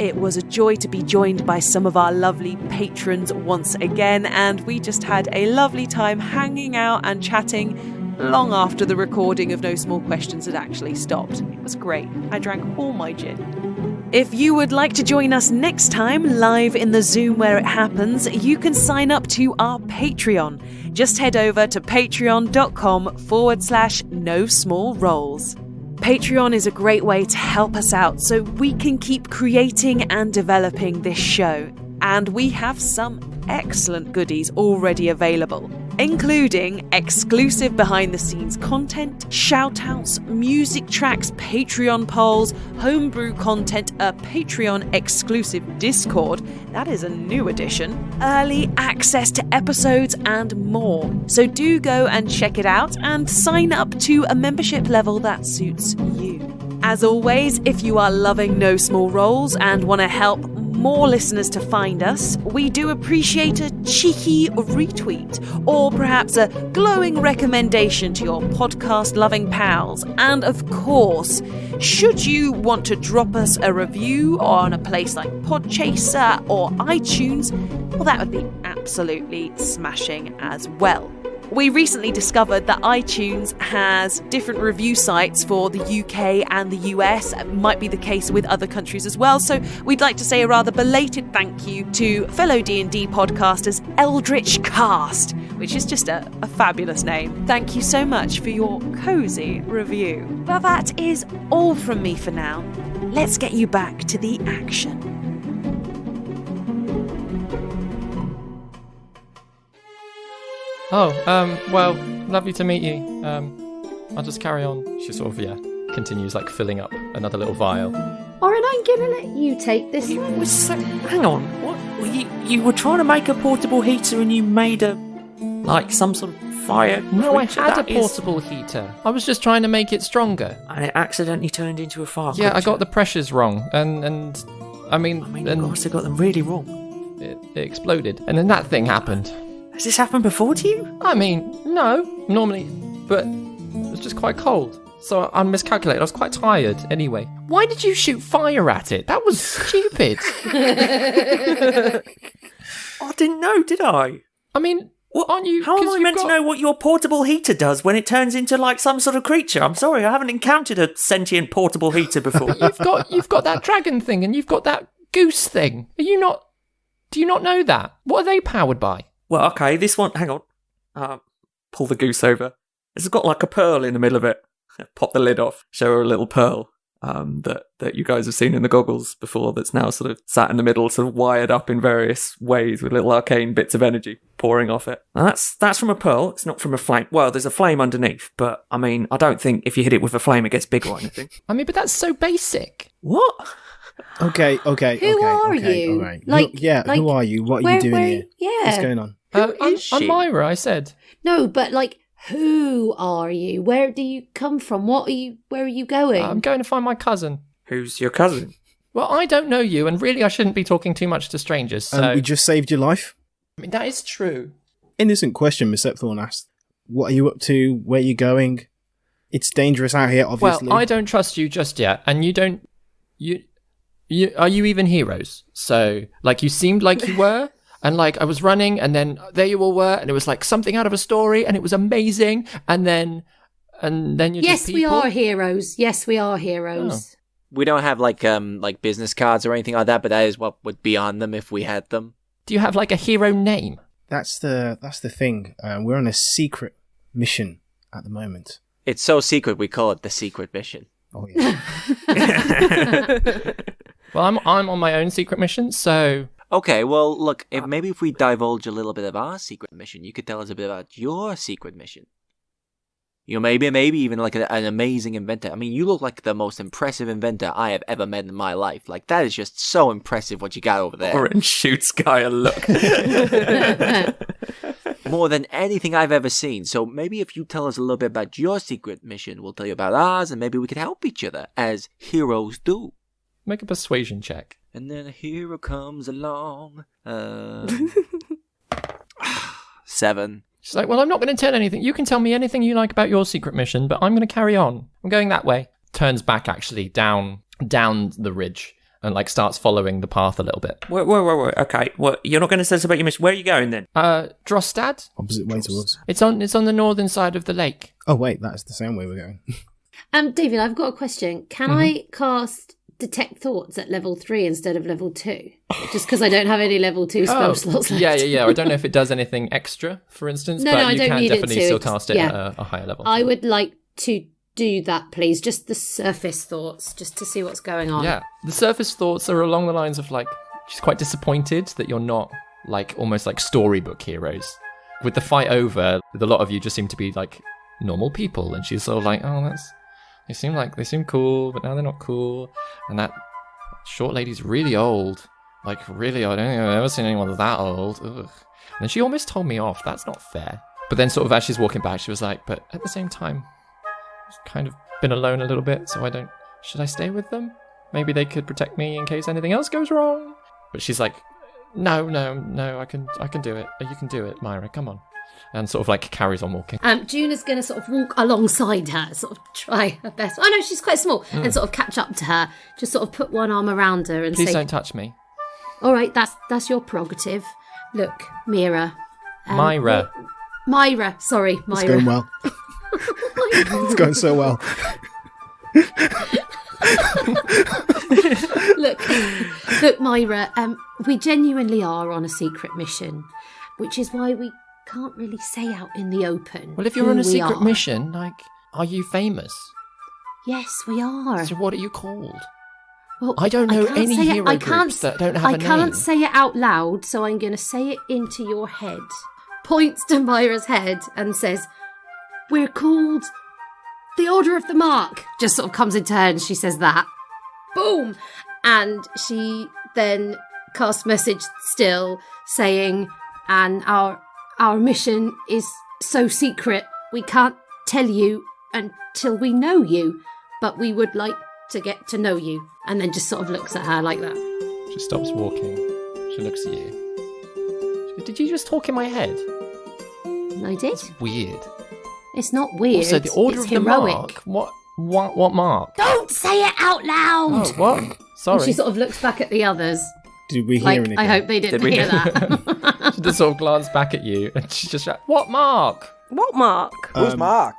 It was a joy to be joined by some of our lovely patrons once again, and we just had a lovely time hanging out and chatting long after the recording of No Small Questions had actually stopped. It was great. I drank all my gin. If you would like to join us next time live in the Zoom where it happens, you can sign up to our Patreon. Just head over to patreon.com/No Small Roles. Patreon is a great way to help us out so we can keep creating and developing this show. And we have some excellent goodies already available, including exclusive behind-the-scenes content, shout-outs, music tracks, Patreon polls, homebrew content, a Patreon-exclusive Discord, that is a new addition, early access to episodes, and more. So do go and check it out and sign up to a membership level that suits you. As always, if you are loving No Small Roles and want to help more listeners to find us, we do appreciate a cheeky retweet or perhaps a glowing recommendation to your podcast-loving pals. And of course, should you want to drop us a review on a place like Podchaser or iTunes, well, that would be absolutely smashing as well. We recently discovered that iTunes has different review sites for the UK and the US. It might be the case with other countries as well. So we'd like to say a rather belated thank you to fellow D&D podcasters Eldritch Cast, which is just a fabulous name. Thank you so much for your cosy review. But that is all from me for now. Let's get you back to the action. Oh, well, lovely to meet you. I'll just carry on. She sort of, continues, like, filling up another little vial. Oren, I'm gonna let you take this one. Hang on. What? You were trying to make a portable heater and you made some sort of fire? No, I had a portable heater. I was just trying to make it stronger. And it accidentally turned into a fire Yeah, creature. I got the pressures wrong, and I mean, you must have got them really wrong. It exploded, and then that thing happened. Has this happened before to you? I mean, no, normally, but it was just quite cold. So I miscalculated. I was quite tired anyway. Why did you shoot fire at it? That was stupid. I didn't know, did I? I mean, aren't you? How am I meant to know what your portable heater does when it turns into like some sort of creature? I'm sorry, I haven't encountered a sentient portable heater before. You've got that dragon thing and you've got that goose thing. Do you not know that? What are they powered by? Well, okay, this one, hang on. Pull the goose over. It's got like a pearl in the middle of it. Pop the lid off. Show her a little pearl that you guys have seen in the goggles before, that's now sort of sat in the middle, sort of wired up in various ways with little arcane bits of energy pouring off it. Now that's from a pearl. It's not from a flame. Well, there's a flame underneath, but I mean, I don't think if you hit it with a flame it gets big or anything. I mean, but that's so basic. What? Okay. Who are you? All right. Who are you? What are you doing here? Yeah. What's going on? I'm Myra, I said. No, but who are you? Where do you come from? Where are you going? I'm going to find my cousin. Who's your cousin? Well, I don't know you, and really I shouldn't be talking too much to strangers, so... we just saved your life. I mean, that is true. Innocent question, Miss Epthorn asked. What are you up to? Where are you going? It's dangerous out here, obviously. Well, I don't trust you just yet, and you don't... You are you even heroes? So, you seemed like you were... And I was running, and then there you all were, and it was like something out of a story, and it was amazing. And then you're just people. We are heroes. Yes, we are heroes. Oh. We don't have like business cards or anything like that, but that is what would be on them if we had them. Do you have a hero name? That's the thing. We're on a secret mission at the moment. It's so secret we call it the secret mission. Oh yeah. Well, I'm on my own secret mission, so. Okay, well, look, if we divulge a little bit of our secret mission, you could tell us a bit about your secret mission. You know, maybe even an amazing inventor. I mean, you look like the most impressive inventor I have ever met in my life. That is just so impressive what you got over there. Oren shoots Guy a look. More than anything I've ever seen. So maybe if you tell us a little bit about your secret mission, we'll tell you about ours, and maybe we could help each other, as heroes do. Make a persuasion check. And then a hero comes along. 7. She's like, well, I'm not going to tell anything. You can tell me anything you like about your secret mission, but I'm going to carry on. I'm going that way. Turns back, actually, down the ridge. and like starts following the path a little bit. Wait. Okay. What? You're not going to tell us about your mission. Where are you going then? Drostad? Opposite way to us. It's on the northern side of the lake. Oh wait, that's the same way we're going. David, I've got a question. Can I cast Detect Thoughts at level 3 instead of level 2? Just because I don't have any level 2 spell slots left. Yeah. I don't know if it does anything extra, for instance, but I you don't can need it definitely to. still It's- cast it yeah. at a higher level. I would like to do that, please. Just the surface thoughts, just to see what's going on. Yeah, the surface thoughts are along the lines of like, she's quite disappointed that you're not like almost like storybook heroes. With the fight over, a lot of you just seem to be like normal people, and she's sort of like, oh, they seem cool, but now they're not cool, and that short lady's really old, like really old. I don't think I've ever seen anyone that old. Ugh. And then she almost told me off. That's not fair. But then sort of as she's walking back, she was like, but at the same time, I've kind of been alone a little bit, so should I stay with them? Maybe they could protect me in case anything else goes wrong. But she's like, no, I can do it. You can do it, Myra, come on. And sort of like carries on walking. Juna's going to sort of walk alongside her, sort of try her best. I know she's quite small, and sort of catch up to her. Just sort of put one arm around her and Please say, don't touch me. all right, that's your prerogative. Look, Myra. Myra. Sorry, It's Myra. going well. It's going so well. Look, Myra, we genuinely are on a secret mission, which is why we can't really say out in the open. Well, if you're who on a we secret are. mission, like, are you famous? Yes, we are. So what are you called? Well, I don't know can't any say it- hero I groups can't, that don't have I a name. can't say it out loud, so I'm going to say it into your head. Points to Myra's head and says, we're called the Order of the Mark. Just sort of comes into her and she says that. Boom! And she then casts message still saying, and our mission is so secret, we can't tell you until we know you, but we would like to get to know you. And then just sort of looks at her like that. She stops walking. She looks at you. Did you just talk in my head? I did. Weird. It's not weird. Also, the Order it's of the heroic. Mark. What mark? Don't say it out loud! Oh, what? And Sorry. she sort of looks back at the others. Did we hear Like, anything? I hope they didn't Did we? hear that. She just sort of glanced back at you, and she just like, what mark? What, Mark? Who's Mark?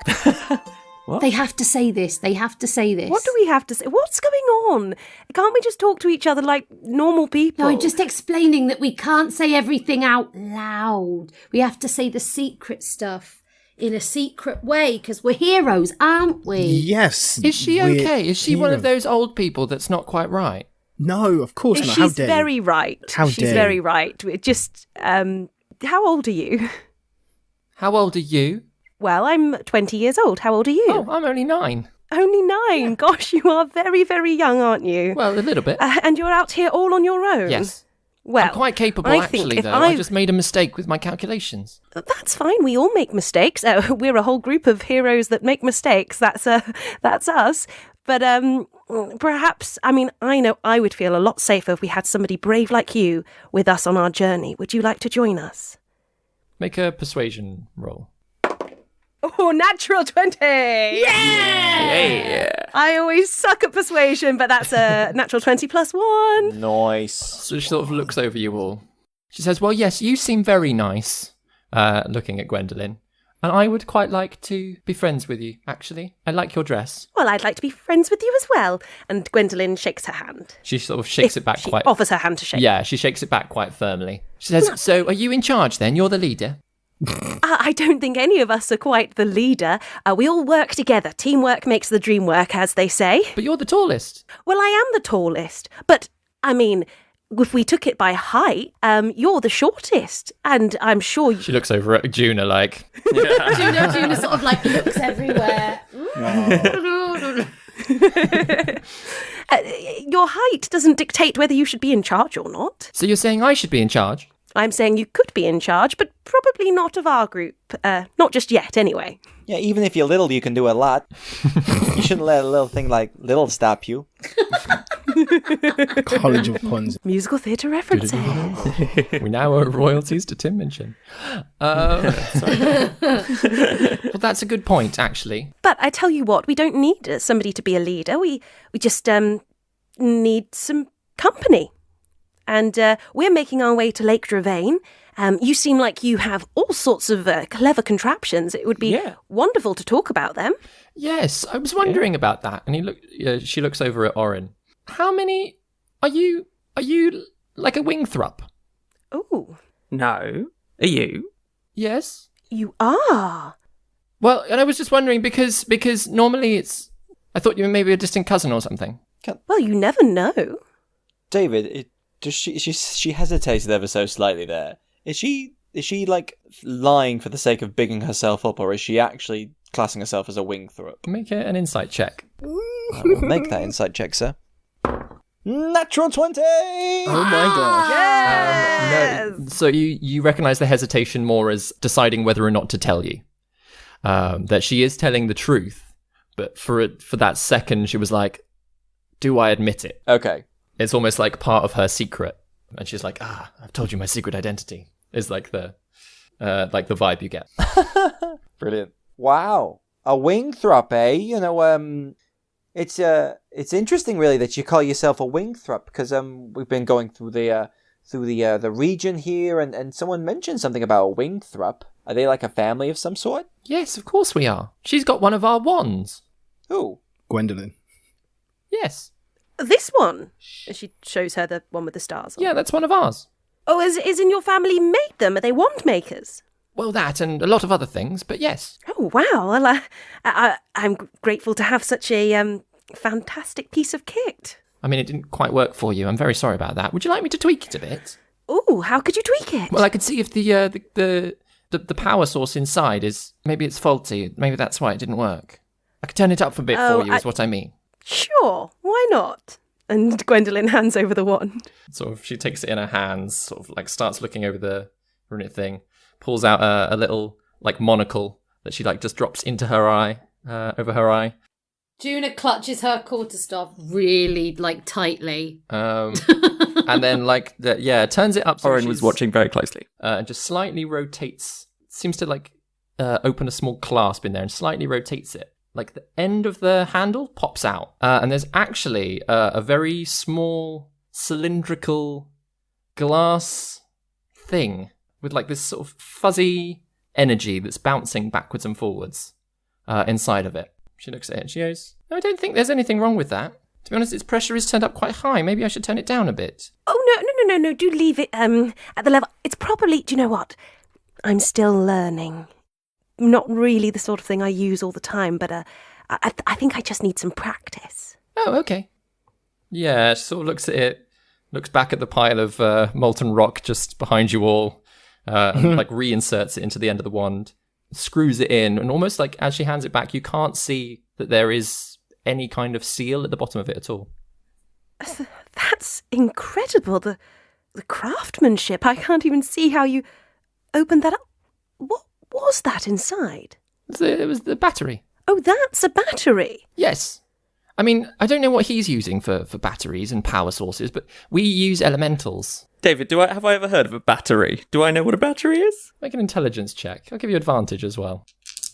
They have to say this. They have to say this. What do we have to say? What's going on? Can't we just talk to each other like normal people? No, I'm just explaining that we can't say everything out loud. We have to say the secret stuff in a secret way because we're heroes, aren't we? Yes. Is she we're okay? Is she one of heroes. those old people that's not quite right? No, of course not. How She's dare you. very right. How She's dare very you. right. We're just, how old are you? How old are you? Well, I'm 20 years old. How old are you? Oh, I'm only 9. Only 9. Gosh, you are very, very young, aren't you? Well, a little bit. And you're out here all on your own? Yes. Well, I'm quite capable, I think actually, if though. I just made a mistake with my calculations. That's fine. We all make mistakes. We're a whole group of heroes that make mistakes. That's us. But perhaps, I mean, I know I would feel a lot safer if we had somebody brave like you with us on our journey. Would you like to join us? Make a persuasion roll. Oh, natural 20! Yeah. I always suck at persuasion, but that's a natural 20 plus 1. Nice. So she sort of looks over you all. She says, well, yes, you seem very nice, looking at Gwendolyn. And I would quite like to be friends with you, actually. I like your dress. Well, I'd like to be friends with you as well. And Gwendolyn shakes her hand. She sort of shakes If it back she quite... offers her hand to shake. Yeah, she shakes it back quite firmly. She says, so are you in charge then? You're the leader? I don't think any of us are quite the leader. We all work together. Teamwork makes the dream work, as they say. But you're the tallest. Well, I am the tallest. But, I mean, if we took it by height, you're the shortest. And I'm sure She looks over at Juna like... Juna sort of like looks everywhere. your height doesn't dictate whether you should be in charge or not. So you're saying I should be in charge? I'm saying you could be in charge, but probably not of our group. Not just yet, anyway. Yeah, even if you're little, you can do a lot. You shouldn't let a little thing like little stop you. College of puns. Musical theatre references. We now owe royalties to Tim Minchin. Well, that's a good point, actually. But I tell you what, we don't need somebody to be a leader. We just need some company. And we're making our way to Lake Dravain. You seem like you have all sorts of clever contraptions. It would be wonderful to talk about them. Yes, I was wondering about that. And she looks over at Orin. How many are you? Are you like a wingthrup? Oh. No. Are you? Yes. You are. Well, and I was just wondering because normally I thought you were maybe a distant cousin or something. Well, you never know. David, she hesitated ever so slightly there. Is she like lying for the sake of bigging herself up, or is she actually classing herself as a wingthrup? Make an insight check. I will make that insight check, sir. Natural 20! Oh my gosh. Yes! No, so you recognise the hesitation more as deciding whether or not to tell you. That she is telling the truth, but for that second she was like, do I admit it? Okay. It's almost like part of her secret. And she's like, I've told you my secret identity. Is like the vibe you get. Brilliant. Wow. A wingthrup, eh? You know, it's interesting really that you call yourself a wingthrup, because we've been going through the region here, and someone mentioned something about a wingthrup. Are they like a family of some sort? Yes, of course we are. She's got one of our wands. Who? Gwendolyn. Yes. This one? And she shows her the one with the stars on. Yeah, that's one of ours. Oh, is in your family made them? Are they wand makers? Well, that and a lot of other things, but yes. Oh, wow. Well, I'm grateful to have such a fantastic piece of kit. I mean, it didn't quite work for you. I'm very sorry about that. Would you like me to tweak it a bit? Oh, how could you tweak it? Well, I could see if the power source inside maybe it's faulty. Maybe that's why it didn't work. I could turn it up a bit for you, is what I mean. Sure, why not? And Gwendolyn hands over the wand. Sort of, she takes it in her hands, sort of like starts looking over the runic thing, pulls out a little like monocle that she like just drops into her eye, over her eye. Juna clutches her quarterstaff really like tightly. And then like turns it up. So Orin was watching very closely. And just slightly rotates. Seems to like open a small clasp in there and slightly rotates it. Like the end of the handle pops out, and there's actually a very small cylindrical glass thing with like this sort of fuzzy energy that's bouncing backwards and forwards inside of it. She looks at it and she goes, "No, I don't think there's anything wrong with that. To be honest, its pressure is turned up quite high. Maybe I should turn it down a bit." Oh, no, do leave it at the level. It's probably, do you know what? I'm still learning. Not really the sort of thing I use all the time, but I think I just need some practice. Oh, okay. Yeah, she sort of looks at it, looks back at the pile of molten rock just behind you all, and like reinserts it into the end of the wand, screws it in, and almost like as she hands it back, you can't see that there is any kind of seal at the bottom of it at all. That's incredible, the craftsmanship. I can't even see how you opened that up. What was that inside? It was the battery. Oh, that's a battery. Yes. I mean, I don't know what he's using for batteries and power sources, but we use elementals. David, have I ever heard of a battery? Do I know what a battery is? Make an intelligence check. I'll give you advantage as well.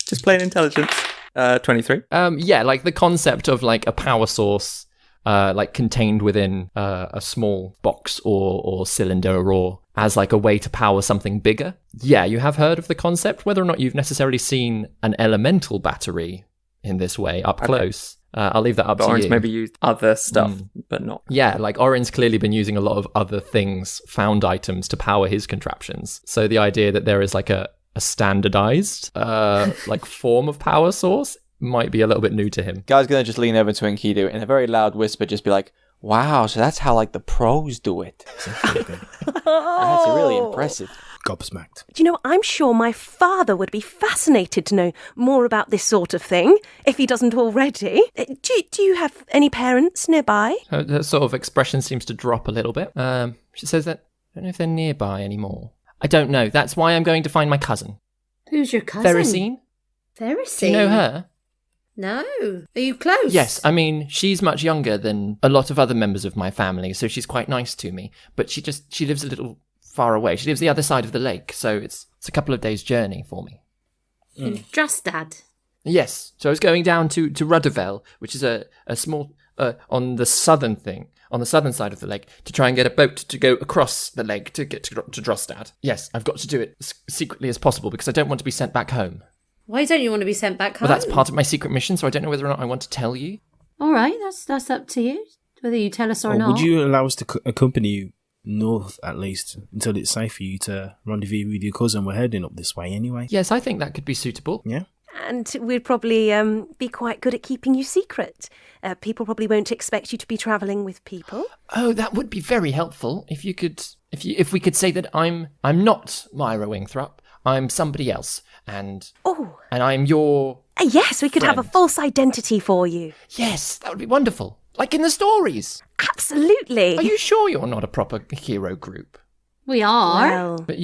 Just plain intelligence. 23. Yeah, like the concept of like a power source like contained within a small box or cylinder or as like a way to power something bigger. Yeah, you have heard of the concept. Whether or not you've necessarily seen an elemental battery in this way up close, I'll leave that up to Orin's you. maybe used other stuff, but not. Yeah, like Orin's clearly been using a lot of other things, found items to power his contraptions. So the idea that there is like a standardized like form of power source might be a little bit new to him. Guy's gonna just lean over to Enkidu in a very loud whisper, just be like, "Wow, so that's how like the pros do it." That's really impressive. Gobsmacked. Do you know, I'm sure my father would be fascinated to know more about this sort of thing, if he doesn't already. Do you have any parents nearby? Her sort of expression seems to drop a little bit. She says that, I don't know if they're nearby anymore. I don't know. That's why I'm going to find my cousin. Who's your cousin? Ferricine. Ferricine? Do you know her? No. Are you close? Yes, I mean, she's much younger than a lot of other members of my family, so she's quite nice to me. But she lives a little far away. She lives the other side of the lake, so it's a couple of days' journey for me. In Drustad? Yes, so I was going down to Rudderville, which is a small, on the southern thing, on the southern side of the lake to try and get a boat to go across the lake to get to Drostad. Yes, I've got to do it as secretly as possible because I don't want to be sent back home. Why don't you want to be sent back home? Well, that's part of my secret mission, so I don't know whether or not I want to tell you. All right, that's up to you, whether you tell us or not. Would you allow us to accompany you north, at least, until it's safe for you to rendezvous with your cousin? We're heading up this way anyway. Yes, I think that could be suitable. Yeah? And we'd probably be quite good at keeping you secret. People probably won't expect you to be travelling with people. Oh, that would be very helpful if you could, if we could say that I'm not Myra Wingthrup. I'm somebody else, and I'm your Yes, we could have a friend. false identity for you. Yes, that would be wonderful. Like in the stories. Absolutely. Are you sure you're not a proper hero group? We are. Well, But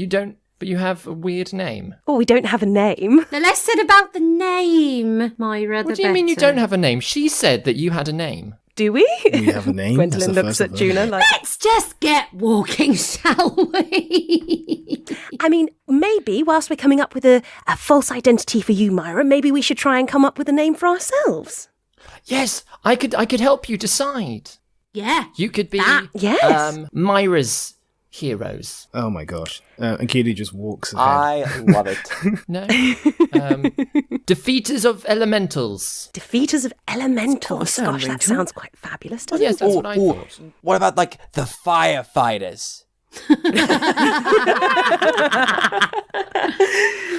you have a weird name. we don't have a name. The less said about the name, Myra, What do you mean you don't have a name? She said that you had a name. Do we? We have a name. That's Gwendolyn the looks first at of Juna them. like, Let's just get walking, shall we? I mean, maybe whilst we're coming up with a false identity for you, Myra, maybe we should try and come up with a name for ourselves. Yes, I could help you decide. Yeah. You could be Yes. Myra's heroes. Oh my gosh. And Keely just walks ahead. I love it. No. Defeaters of elementals. Defeaters of elementals. got a Gosh, sounding that to it. sounds quite fabulous, Well, doesn't yes, it? that's what I thought. What about like the firefighters?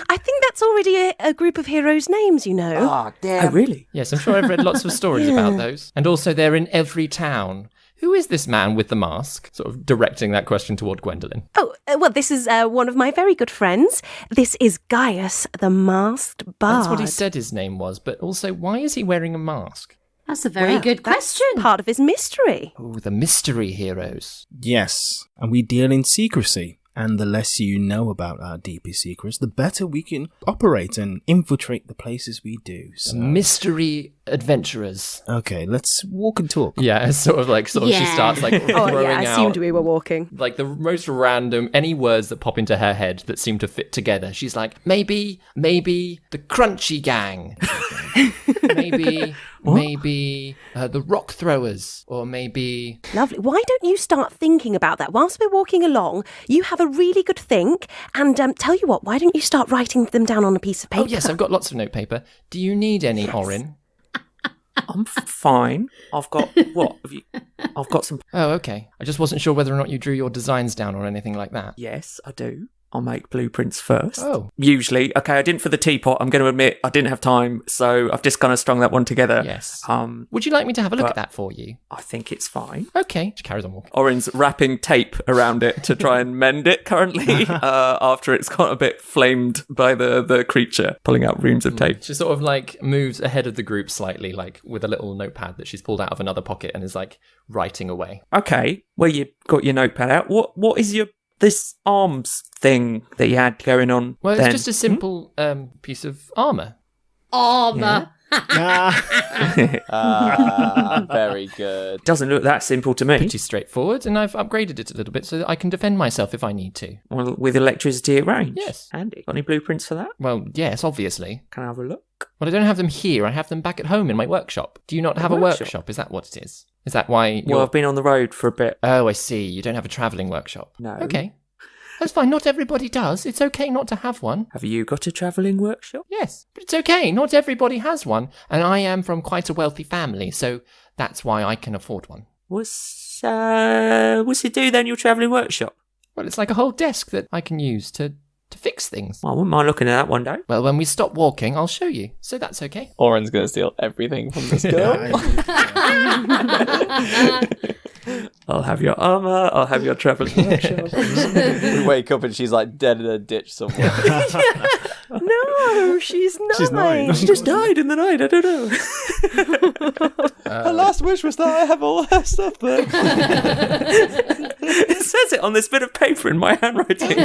I think that's already a group of heroes' names, you know. Ah, damn. Oh, really? Yes, I'm sure I've read lots of stories about those. And also they're in every town. Who is this man with the mask? Sort of directing that question toward Gwendolyn. Well, this is one of my very good friends. This is Gaius, the masked bard. That's what he said his name was, but also why is he wearing a mask? That's a very good That's question. part of his mystery. Oh, the mystery heroes. Yes. And we deal in secrecy. And the less you know about our deepest secrets, the better we can operate and infiltrate the places we do. So. Mystery adventurers. Okay, let's walk and talk. Yeah, she Yeah. starts like throwing I assumed out we were walking. like the most random any words that pop into her head that seem to fit together. She's like, maybe the Crunchy Gang. maybe the Rock Throwers, or maybe Lovely. Why don't you start thinking about that whilst we're walking along? You have a really good think, and tell you what, why don't you start writing them down on a piece of paper? Oh yes, I've got lots of notepaper. Do you need any, Orin? I'm fine. I've got what? I've got some. Oh, okay. I just wasn't sure whether or not you drew your designs down or anything like that. Yes, I do. I'll make blueprints first. Oh. Usually. Okay, I didn't for the teapot. I'm going to admit I didn't have time, so I've just kind of strung that one together. Yes. Um, Would you like me to have a look but- at that for you? I think it's fine. Okay. She carries on walking. Orin's wrapping tape around it to try and mend it currently after it's got a bit flamed by the creature, pulling out reams of tape. She sort of like moves ahead of the group slightly, like with a little notepad that she's pulled out of another pocket and is like writing away. Okay, well, you got your notepad out. What is this arms thing that you had going on Well, then? it's just a simple piece of armor. Armour. Very good. Doesn't look that simple to me. Pretty straightforward, and I've upgraded it a little bit so that I can defend myself if I need to. Well, with electricity at range. Yes. Handy. Got any blueprints for that? Well, yes, obviously. Can I have a look? Well, I don't have them here. I have them back at home in my workshop. Do you not have a workshop? workshop? Is that what it is? Is that why you're... Well, I've been on the road for a bit. Oh, I see. You don't have a travelling workshop. No. Okay. That's fine. Not everybody does. It's okay not to have one. Have you got a travelling workshop? Yes, but it's okay. Not everybody has one. And I am from quite a wealthy family, so that's why I can afford one. What's it do then, your travelling workshop? Well, it's like a whole desk that I can use to fix things. Well, I wouldn't mind looking at that one day. Well, when we stop walking, I'll show you. So that's okay. Oren's gonna steal everything from this girl. I'll have your armour, I'll have your travelling workshop. We wake up and she's like dead in a ditch somewhere. No, she's not. She's nine. She just died in the night, I don't know. Her last wish was that I have all her stuff there. It says it on this bit of paper in my handwriting.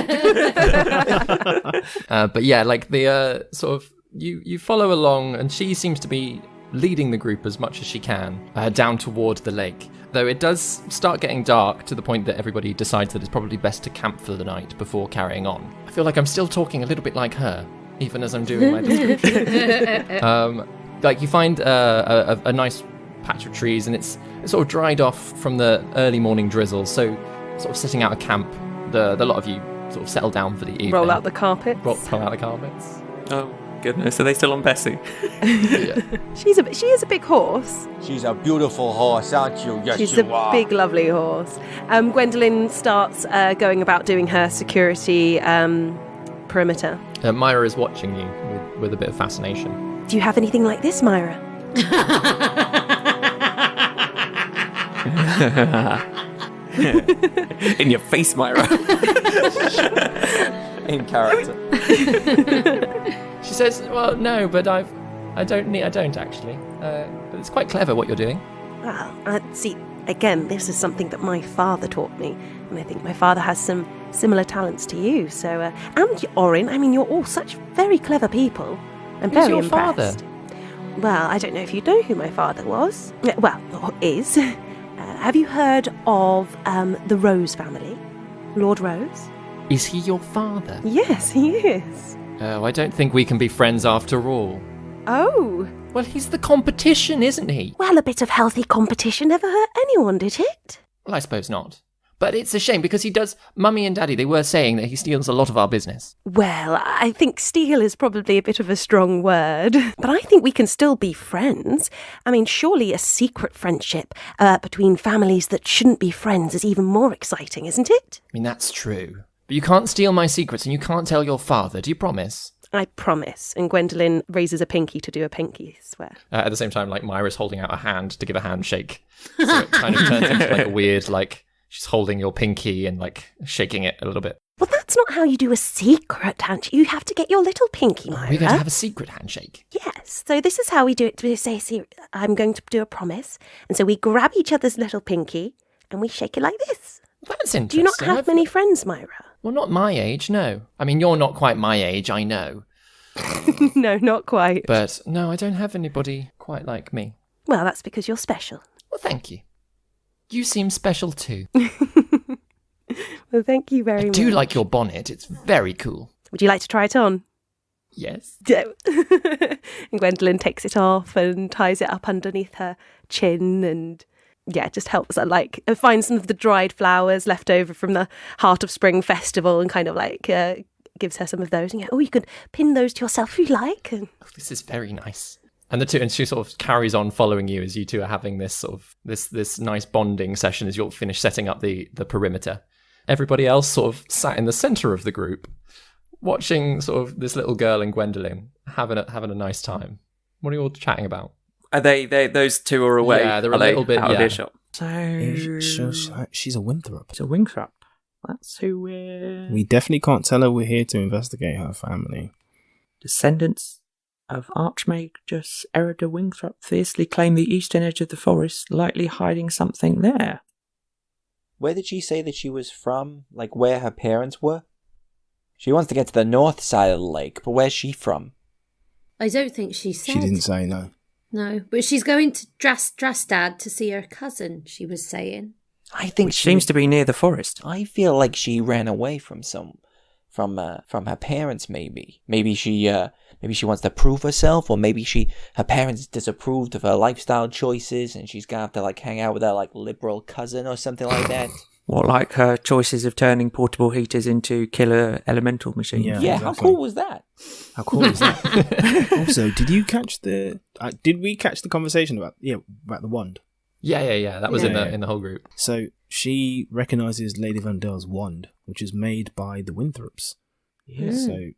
But yeah, like the sort of you follow along, and she seems to be leading the group as much as she can down toward the lake. Though it does start getting dark to the point that everybody decides that it's probably best to camp for the night before carrying on. I feel like I'm still talking a little bit like her, even as I'm doing my description. Like you find a nice patch of trees, and it's sort of dried off from the early morning drizzle. So, sort of setting out a camp, the lot of you sort of settle down for the evening. Roll out the carpets. Roll out the carpets. Oh goodness, are they still on Bessie? Yeah. She is a big horse. She's a beautiful horse, aren't you? Yes, She's you a are. big, lovely horse. Gwendolyn starts going about doing her security perimeter. Myra is watching you with a bit of fascination. Do you have anything like this, Myra? In your face, Myra. In character. She says, "Well, no, but I don't actually. But it's quite clever what you're doing." Well, see, again, this is something that my father taught me, and I think my father has some similar talents to you. So, and Orin, I mean, you're all such very clever people. I'm Who's very your impressed. father? Well, I don't know if you know who my father was. Well, or is. Have you heard of the Rose family? Lord Rose? Is he your father? Yes, he is. Oh, I don't think we can be friends after all. Oh. Well, he's the competition, isn't he? Well, a bit of healthy competition never hurt anyone, did it? Well, I suppose not. But it's a shame because he does. Mummy and Daddy, they were saying that he steals a lot of our business. Well, I think steal is probably a bit of a strong word, but I think we can still be friends. I mean, surely a secret friendship between families that shouldn't be friends is even more exciting, isn't it? I mean, that's true. But you can't steal my secrets and you can't tell your father. Do you promise? I promise. And Gwendolyn raises a pinky to do a pinky swear. At the same time, like, Myra's holding out a hand to give a handshake. So it kind of turns into like a weird, like, she's holding your pinky and, like, shaking it a little bit. Well, that's not how you do a secret handshake. You have to get your little pinky, Myra. We're going to have a secret handshake. Yes. So this is how we do it. We say, see, I'm going to do a promise. And so we grab each other's little pinky and we shake it like this. That's interesting. Do you not have many friends, Myra? Well, not my age, no. I mean, you're not quite my age, I know. No, not quite. But, no, I don't have anybody quite like me. Well, that's because you're special. Well, thank you. You seem special too. Well, thank you very I much. do like your bonnet. It's very cool. Would you like to try it on? Yes. And Gwendolyn takes it off and ties it up underneath her chin and, yeah, just helps her, like, find some of the dried flowers left over from the Heart of Spring festival and kind of, like, gives her some of those. And, you could pin those to yourself if you like. And Oh, this is very nice. And she sort of carries on following you as you two are having this sort of this nice bonding session as you'll finish setting up the perimeter. Everybody else sort of sat in the centre of the group, watching sort of this little girl and Gwendolyn having a nice time. What are you all chatting about? Are they those two are away? Yeah, they're are a little bit out of yeah. earshot. So She's a Winthrop. it's a Winthrop. That's who we're We definitely can't tell her we're here to investigate her family. descendants of Archmagus Erida Winthrop fiercely claim the eastern edge of the forest, likely hiding something there. Where did she say that she was from? Like where her parents were? She wants to get to the north side of the lake, but where's she from? I don't think she said. She didn't say no. No, but she's going to Drastad to see her cousin, she was saying. I think Which seems to be near the forest. I feel like she ran away from from her parents. Maybe she wants to prove herself, or maybe her parents disapproved of her lifestyle choices, and she's gonna have to like hang out with her like liberal cousin or something like that. What, like her choices of turning portable heaters into killer elemental machines? Yeah, how cool was that? How cool is that? Also, did you catch did we catch the conversation about the wand? Yeah. That was in the whole group. So she recognizes Lady Vandel's wand, which is made by the Winthrops. Yeah. So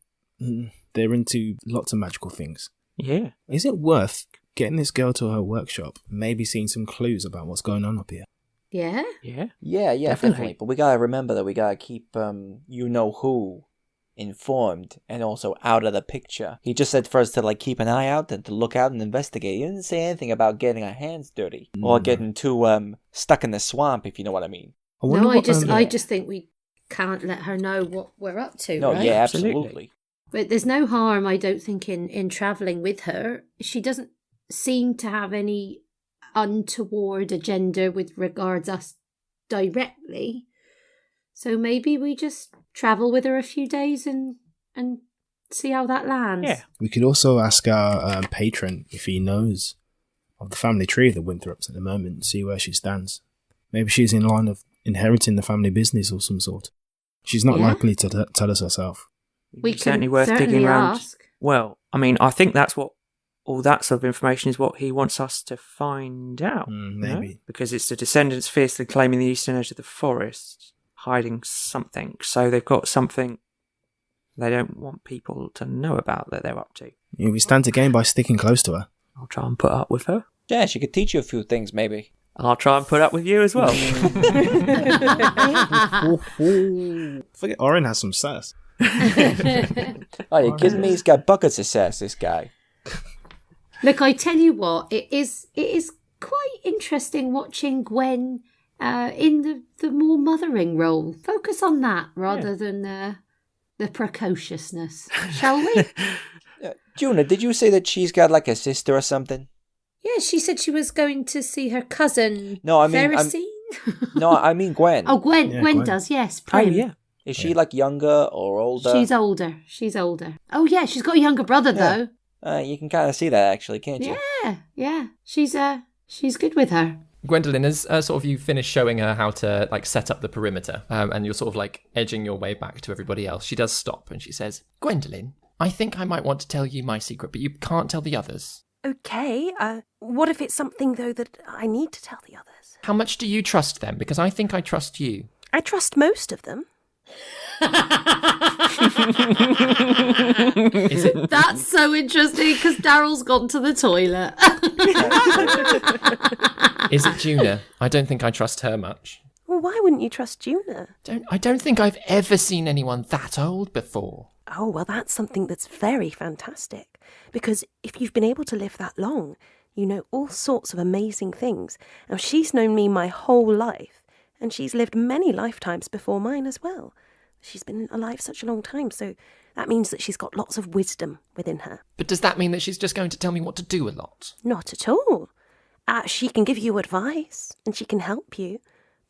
they're into lots of magical things. Yeah. Is it worth getting this girl to her workshop, maybe seeing some clues about what's going on up here? Yeah? Yeah. Yeah, Definitely. definitely. But we gotta remember that we gotta keep who informed and also out of the picture. He just said for us to like keep an eye out and to look out and investigate. He didn't say anything about getting our hands dirty or getting too stuck in the swamp, if you know what I mean. I just think we can't let her know what we're up to. No, right? yeah, absolutely. But there's no harm, I don't think, in travelling with her. She doesn't seem to have any untoward agenda with regards us directly. So maybe we just travel with her a few days and see how that lands. Yeah. We could also ask our patron if he knows the family tree of the Winthrops at the moment and see where she stands. Maybe she's in line of inheriting the family business or some sort. She's not likely to tell us herself. We certainly can worth digging certainly around. ask. Well, I mean, I think that's what all that sort of information is what he wants us to find out. Maybe. Because it's the descendants fiercely claiming the eastern edge of the forest, hiding something. So they've got something they don't want people to know about that they're up to. We stand to gain by sticking close to her. I'll try and put up with her. Yeah, she could teach you a few things, maybe. I'll try and put up with you as well. I forget Oren has some sass. Oh, you kidding me? He's got buckets of sass, this guy. Look, I tell you what, it is quite interesting watching Gwen in the more mothering role. Focus on that rather than the precociousness, shall we? Juna, did you say that she's got like a sister or something? Yeah, she said she was going to see her cousin. No, I mean, Pharisee? No, I mean Gwen. Oh, Gwen. Yeah, Gwen Gwen. does, yes. Prim. Oh, yeah. Is she like younger or older? She's older. Oh, yeah, she's got a younger brother, though. You can kind of see that actually, can't you? Yeah. She's good with her. Gwendolyn, as sort of you finish showing her how to like set up the perimeter, and you're sort of like edging your way back to everybody else, she does stop and she says, "Gwendolyn, I think I might want to tell you my secret, but you can't tell the others." Okay, what if it's something, though, that I need to tell the others? How much do you trust them? Because I think I trust you. I trust most of them. Is it? That's so interesting because Daryl's gone to the toilet. Is it Juna? I don't think I trust her much. Well, why wouldn't you trust Juna? I don't think I've ever seen anyone that old before. Oh, well, that's something that's very fantastic. Because if you've been able to live that long, you know all sorts of amazing things. Now, she's known me my whole life, and she's lived many lifetimes before mine as well. She's been alive such a long time, so that means that she's got lots of wisdom within her. But does that mean that she's just going to tell me what to do a lot? Not at all. She can give you advice, and she can help you.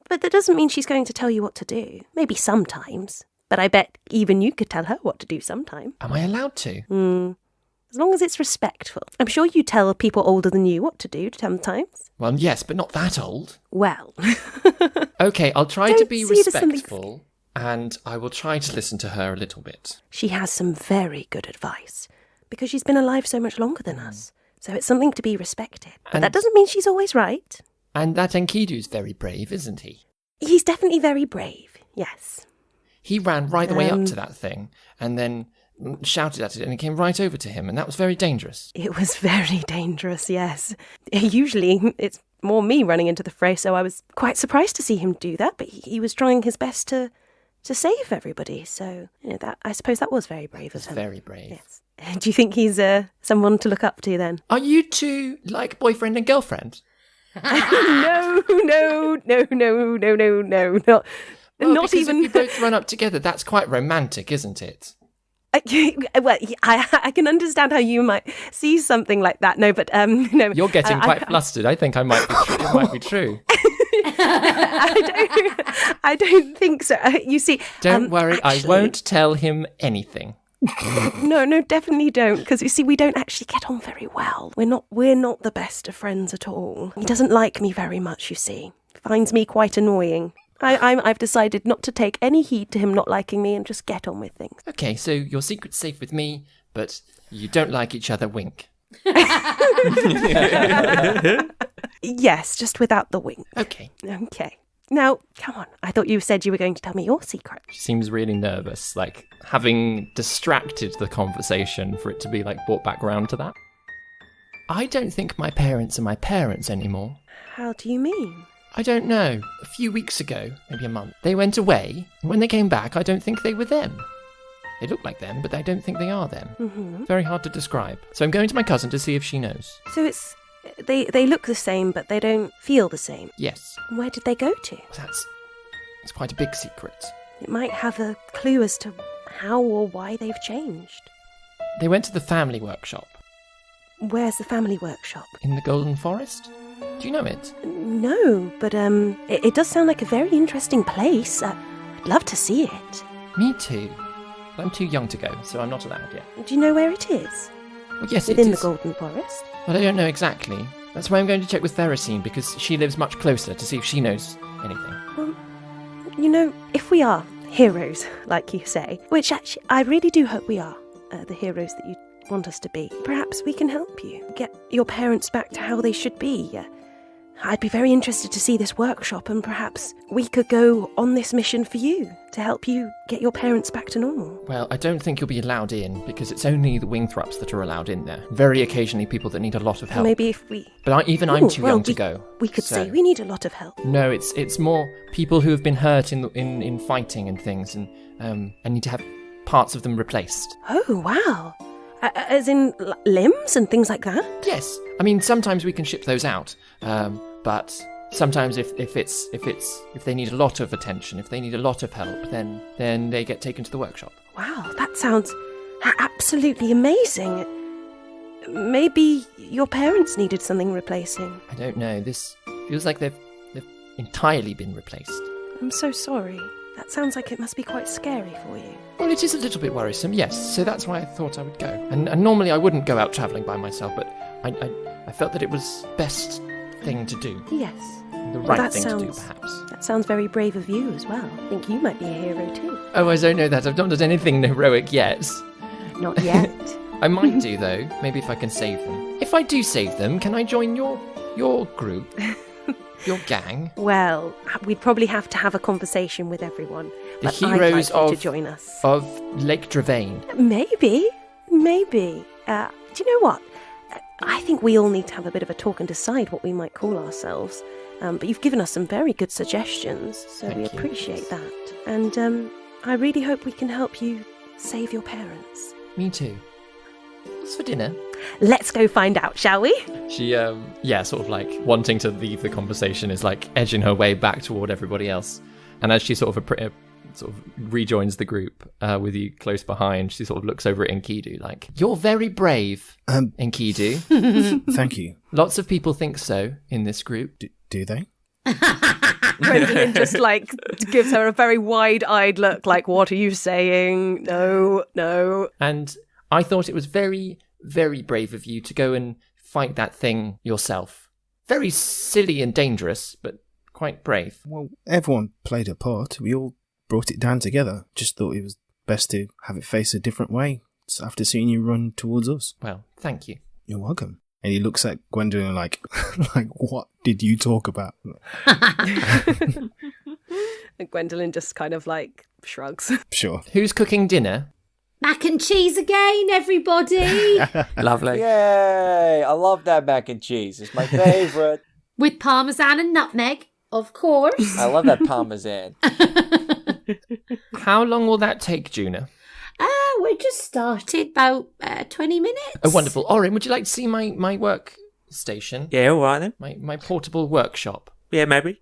But that doesn't mean she's going to tell you what to do. Maybe sometimes. But I bet even you could tell her what to do sometime. Am I allowed to? As long as it's respectful. I'm sure you tell people older than you what to do sometimes. Well, yes, but not that old. Well. Okay, I'll try to Don't be see it as something- respectful, and I will try to listen to her a little bit. She has some very good advice. Because she's been alive so much longer than us. So it's something to be respected. But And- that doesn't mean she's always right. And that Enkidu's very brave, isn't he? He's definitely very brave, yes. He ran right the way up to that thing, and then shouted at it, and it came right over to him, and that was very dangerous. It was very dangerous, yes. Usually it's more me running into the fray, so I was quite surprised to see him do that, but he was trying his best to save everybody. So, that I suppose that was very brave of him. Very brave. Yes. Do you think he's someone to look up to then? Are you two like boyfriend and girlfriend? No, not Well, not because even. if you both run up together, that's quite romantic, isn't it? Well, I can understand how you might see something like that. No, but no. You're getting quite flustered. I think it might be true. I don't think so. You see, Don't worry, I actually- won't tell him anything. No, definitely don't. Because you see, we don't actually get on very well. We're not the best of friends at all. He doesn't like me very much. You see, finds me quite annoying. I've decided not to take any heed to him not liking me and just get on with things. Okay, so your secret's safe with me, but you don't like each other, wink. Yes, just without the wink. Okay. Okay. Now, come on. I thought you said you were going to tell me your secret. She seems really nervous, like having distracted the conversation for it to be like brought back round to that. I don't think my parents are my parents anymore. How do you mean? I don't know. A few weeks ago, maybe a month, they went away. And when they came back, I don't think they were them. They look like them, but I don't think they are them. Mm-hmm. Very hard to describe. So I'm going to my cousin to see if she knows. So they look the same, but they don't feel the same. Yes, Where did they go to? it's quite a big secret. It might have a clue as to how or why they've changed. They went to the family workshop Where's the family workshop? in the Golden Forest. Do you know it? No, but it does sound like a very interesting place. I'd love to see it. Me too. But I'm too young to go, so I'm not allowed yet. Do you know where it is? Well, yes, Within it the is. Golden Forest? Well, I don't know exactly. That's why I'm going to check with Ferrocene, because she lives much closer, to see if she knows anything. Well, you know, if we are heroes, like you say, which actually I really do hope we are, the heroes that you want us to be, perhaps we can help you get your parents back to how they should be. I'd be very interested to see this workshop, and perhaps we could go on this mission for you to help you get your parents back to normal. Well, I don't think you'll be allowed in, because it's only the Wingthrups that are allowed in there. Very occasionally people that need a lot of help. Maybe if we... But I'm too young to go. We could so- say we need a lot of help. No, it's more people who have been hurt in fighting and things, and need to have parts of them replaced. Oh, wow. As in limbs and things like that? Yes, I mean sometimes we can ship those out, but sometimes if they need a lot of attention, if they need a lot of help, then they get taken to the workshop. Wow, that sounds absolutely amazing. Maybe your parents needed something replacing. I don't know. This feels like they've entirely been replaced. I'm so sorry. That sounds like it must be quite scary for you. Well, it is a little bit worrisome, yes. So that's why I thought I would go. And normally I wouldn't go out travelling by myself, but I felt that it was best thing to do. Yes. The right thing to do, perhaps. That sounds very brave of you as well. I think you might be a hero too. Oh, I don't know that. I've not done anything heroic yet. Not yet. I might do, though. Maybe if I can save them. If I do save them, can I join your group? Your gang? Well, we'd probably have to have a conversation with everyone. The but heroes I'd like you to join us. of Lake Dravain. Maybe. Do you know what? I think we all need to have a bit of a talk and decide what we might call ourselves. But you've given us some very good suggestions, so Thank we you. appreciate that. And I really hope we can help you save your parents. Me too. What's for dinner? Let's go find out, shall we? She, sort of like wanting to leave the conversation is like edging her way back toward everybody else. And as she sort of rejoins the group with you close behind, she sort of looks over at Enkidu like, "You're very brave, Enkidu." Thank you. Lots of people think so in this group. Do they? Gwendolyn just like gives her a very wide-eyed look like, what are you saying? No. And I thought it was very, very brave of you to go and fight that thing yourself. Very silly and dangerous, but quite brave. Well, everyone played a part. We all brought it down together. Just thought it was best to have it face a different way after seeing you run towards us. Well, thank you. You're welcome. And he looks at Gwendolyn like, what did you talk about? And Gwendolyn just kind of like shrugs. Sure. Who's cooking dinner? Mac and cheese again, everybody! Lovely. Yay! I love that mac and cheese. It's my favourite. With parmesan and nutmeg, of course. I love that parmesan. How long will that take, Juna? We just started about 20 minutes. Oh, wonderful. Orin, would you like to see my work station? Yeah, all right then. My portable workshop? Yeah, maybe.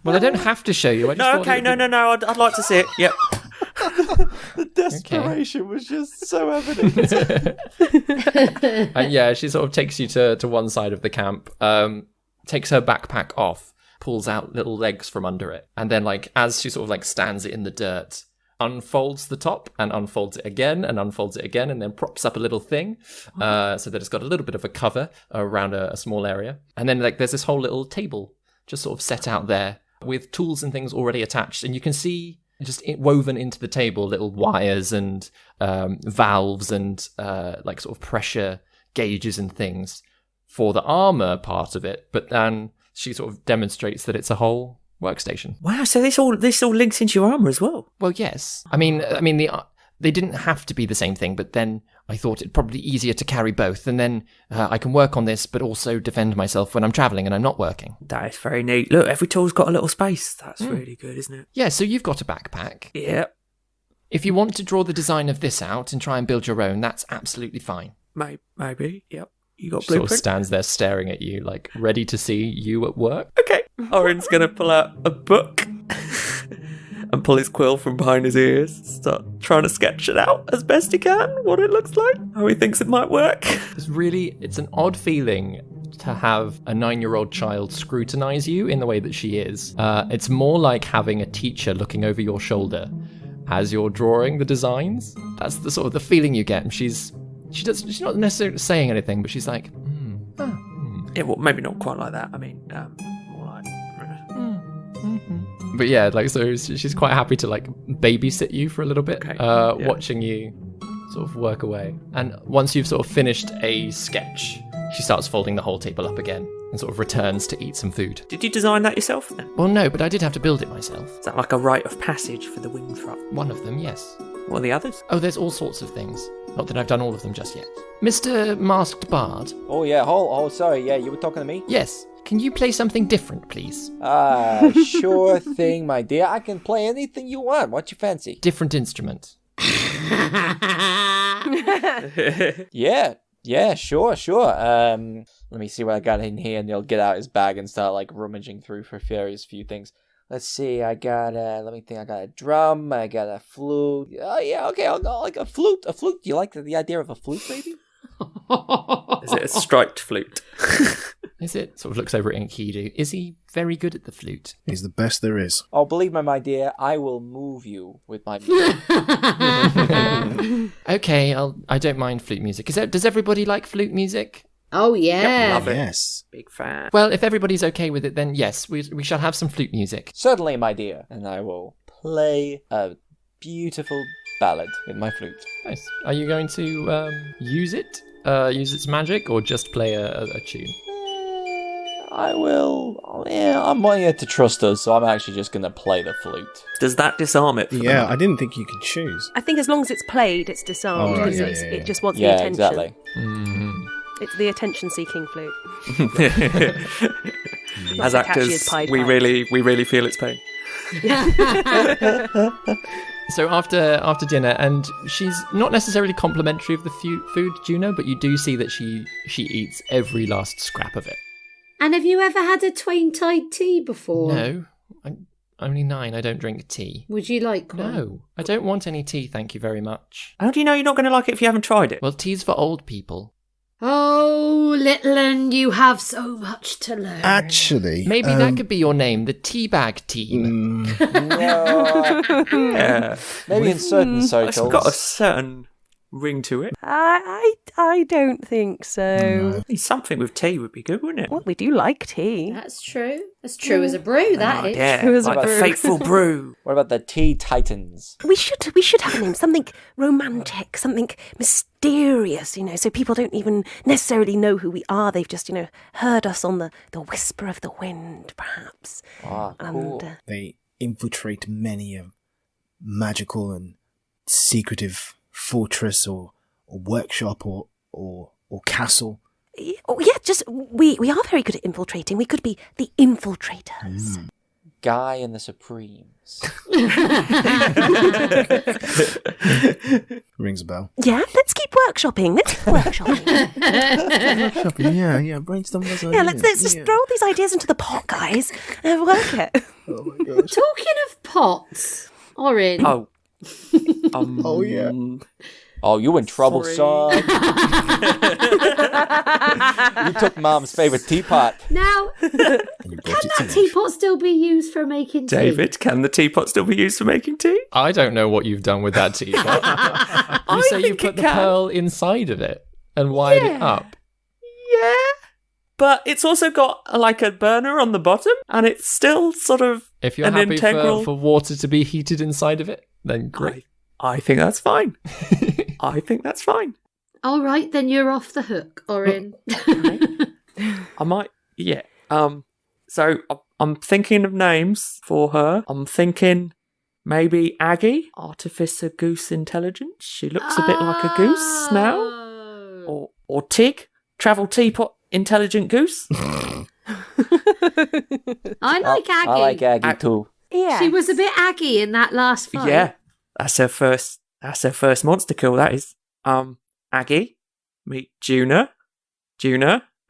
Well, I don't have to show you. I just No, thought okay, it would no. I'd like to see it. Yep. The desperation was just so evident. And yeah, she sort of takes you to one side of the camp, takes her backpack off, pulls out little legs from under it, and then like as she sort of like stands it in the dirt, unfolds the top and unfolds it again and unfolds it again, and then props up a little thing so that it's got a little bit of a cover around a small area. And then like there's this whole little table just sort of set out there with tools and things already attached, and you can see just woven into the table little wires and valves and like sort of pressure gauges and things for the armor part of it. But then she sort of demonstrates that it's a whole workstation. Wow, so this all links into your armor as well. Well, yes. I mean, they didn't have to be the same thing, but then I thought it'd probably be easier to carry both, and then I can work on this, but also defend myself when I'm traveling and I'm not working. That is very neat. Look, every tool's got a little space. That's really good, isn't it? Yeah, so you've got a backpack. Yeah, If you want to draw the design of this out and try and build your own, that's absolutely fine. maybe. Yep. You got Sort of blueprint? stands there staring at you, like ready to see you at work. Okay. Orin's going to pull out a book and pull his quill from behind his ears, start trying to sketch it out as best he can, what it looks like, how he thinks it might work. It's an odd feeling to have a 9-year-old child scrutinize you in the way that she is. It's more like having a teacher looking over your shoulder as you're drawing the designs. That's the sort of the feeling you get. She's She's not necessarily saying anything, but she's like, Yeah, well, maybe not quite like that. I mean, more like. But yeah, like, so she's quite happy to like babysit you for a little bit, Okay, yeah. watching you sort of work away. And once you've sort of finished a sketch, she starts folding the whole table up again and sort of returns to eat some food. Did you design that yourself then? Well, no, but I did have to build it myself. Is that like a rite of passage for the wind truck? One of them, yes. What are the others? Oh, there's all sorts of things. Not that I've done all of them just yet. Mr. Masked Bard? Oh yeah, sorry, yeah, you were talking to me? Yes. Can you play something different, please? Sure thing, my dear. I can play anything you want. What you fancy? Different instrument. Yeah, sure. Let me see what I got in here, and he'll get out his bag and start like rummaging through for various few things. Let's see, I got let me think, I got a drum, I got a flute. Oh yeah, okay, I'll go like a flute. A flute? Do you like the idea of a flute, maybe? Is it a striped flute? Is it? Sort of looks over at Enkidu. Is he very good at the flute? He's the best there is. Oh, believe me, my dear, I will move you with my music. Okay, I don't mind flute music. Does everybody like flute music? Oh, yeah. Love it. Yes. Big fan. Well, if everybody's okay with it, then yes, we shall have some flute music. Certainly, my dear. And I will play a beautiful ballad with my flute. Nice. Are you going to use it? Use its magic, or just play a tune? I will. Yeah, I'm wanting it to trust us, so I'm actually just going to play the flute. Does that disarm it? For the Yeah, moment? I didn't think you could choose. I think as long as it's played, it's disarmed Oh, right, because yeah. it just wants the Yeah, attention. exactly. It's the attention-seeking flute. As Not as catchy actors, as Pied we Piper. really feel its pain. So after dinner, and she's not necessarily complimentary of the food, Juno, but you do see that she eats every last scrap of it. And have you ever had a twain-tied tea before? No, I'm only 9. I don't drink tea. Would you like one? No, I don't want any tea, thank you very much. How do you know you're not going to like it if you haven't tried it? Well, tea's for old people. Oh, little un, you have so much to learn. Actually, Maybe that could be your name, the Teabag Team. Yeah. Maybe in certain It's circles. got a certain ring to it. I don't think so. Something with tea would be good, wouldn't it? Well, we do like tea. That's true. As true as a brew, that is. Yeah, True as a like the brew. fateful brew. What about the Tea Titans? We should have a name, something romantic, something mysterious, so people don't even necessarily know who we are. They've just, heard us on the whisper of the wind, perhaps. Ah, cool. And they infiltrate many a magical and secretive fortress or workshop or castle. oh yeah, just we are very good at infiltrating. We could be the infiltrators. Guy and the Supremes. Rings a bell. Yeah, let's keep workshopping. Yeah, brainstorm those Yeah, let's just throw all these ideas into the pot, guys, and work it. Oh my gosh. Talking of pots, Orin. Oh. Oh, yeah. Oh, you in trouble, Sorry. son. You took Mom's favorite teapot. Now, And you brought it to can that life. teapot still be used for making tea? David, can the teapot still be used for making tea? I don't know what you've done with that teapot. You say you think put it the can. pearl inside of it and wired it up. Yeah. But it's also got like a burner on the bottom, and it's still sort of If you're an happy integral. for water to be heated inside of it, then great. I think that's fine. I think that's fine. All right, then you're off the hook, Orin. I might, yeah. So I'm thinking of names for her. I'm thinking maybe Aggie, Artificer Goose Intelligence. She looks a bit like a goose now. Oh. Or Tig, Travel Teapot Intelligent Goose. I like Aggie. I like Aggie too. Yeah, She was a bit Aggie in that last fight. Yeah, that's her first monster kill. That is. Aggie, meet Juna,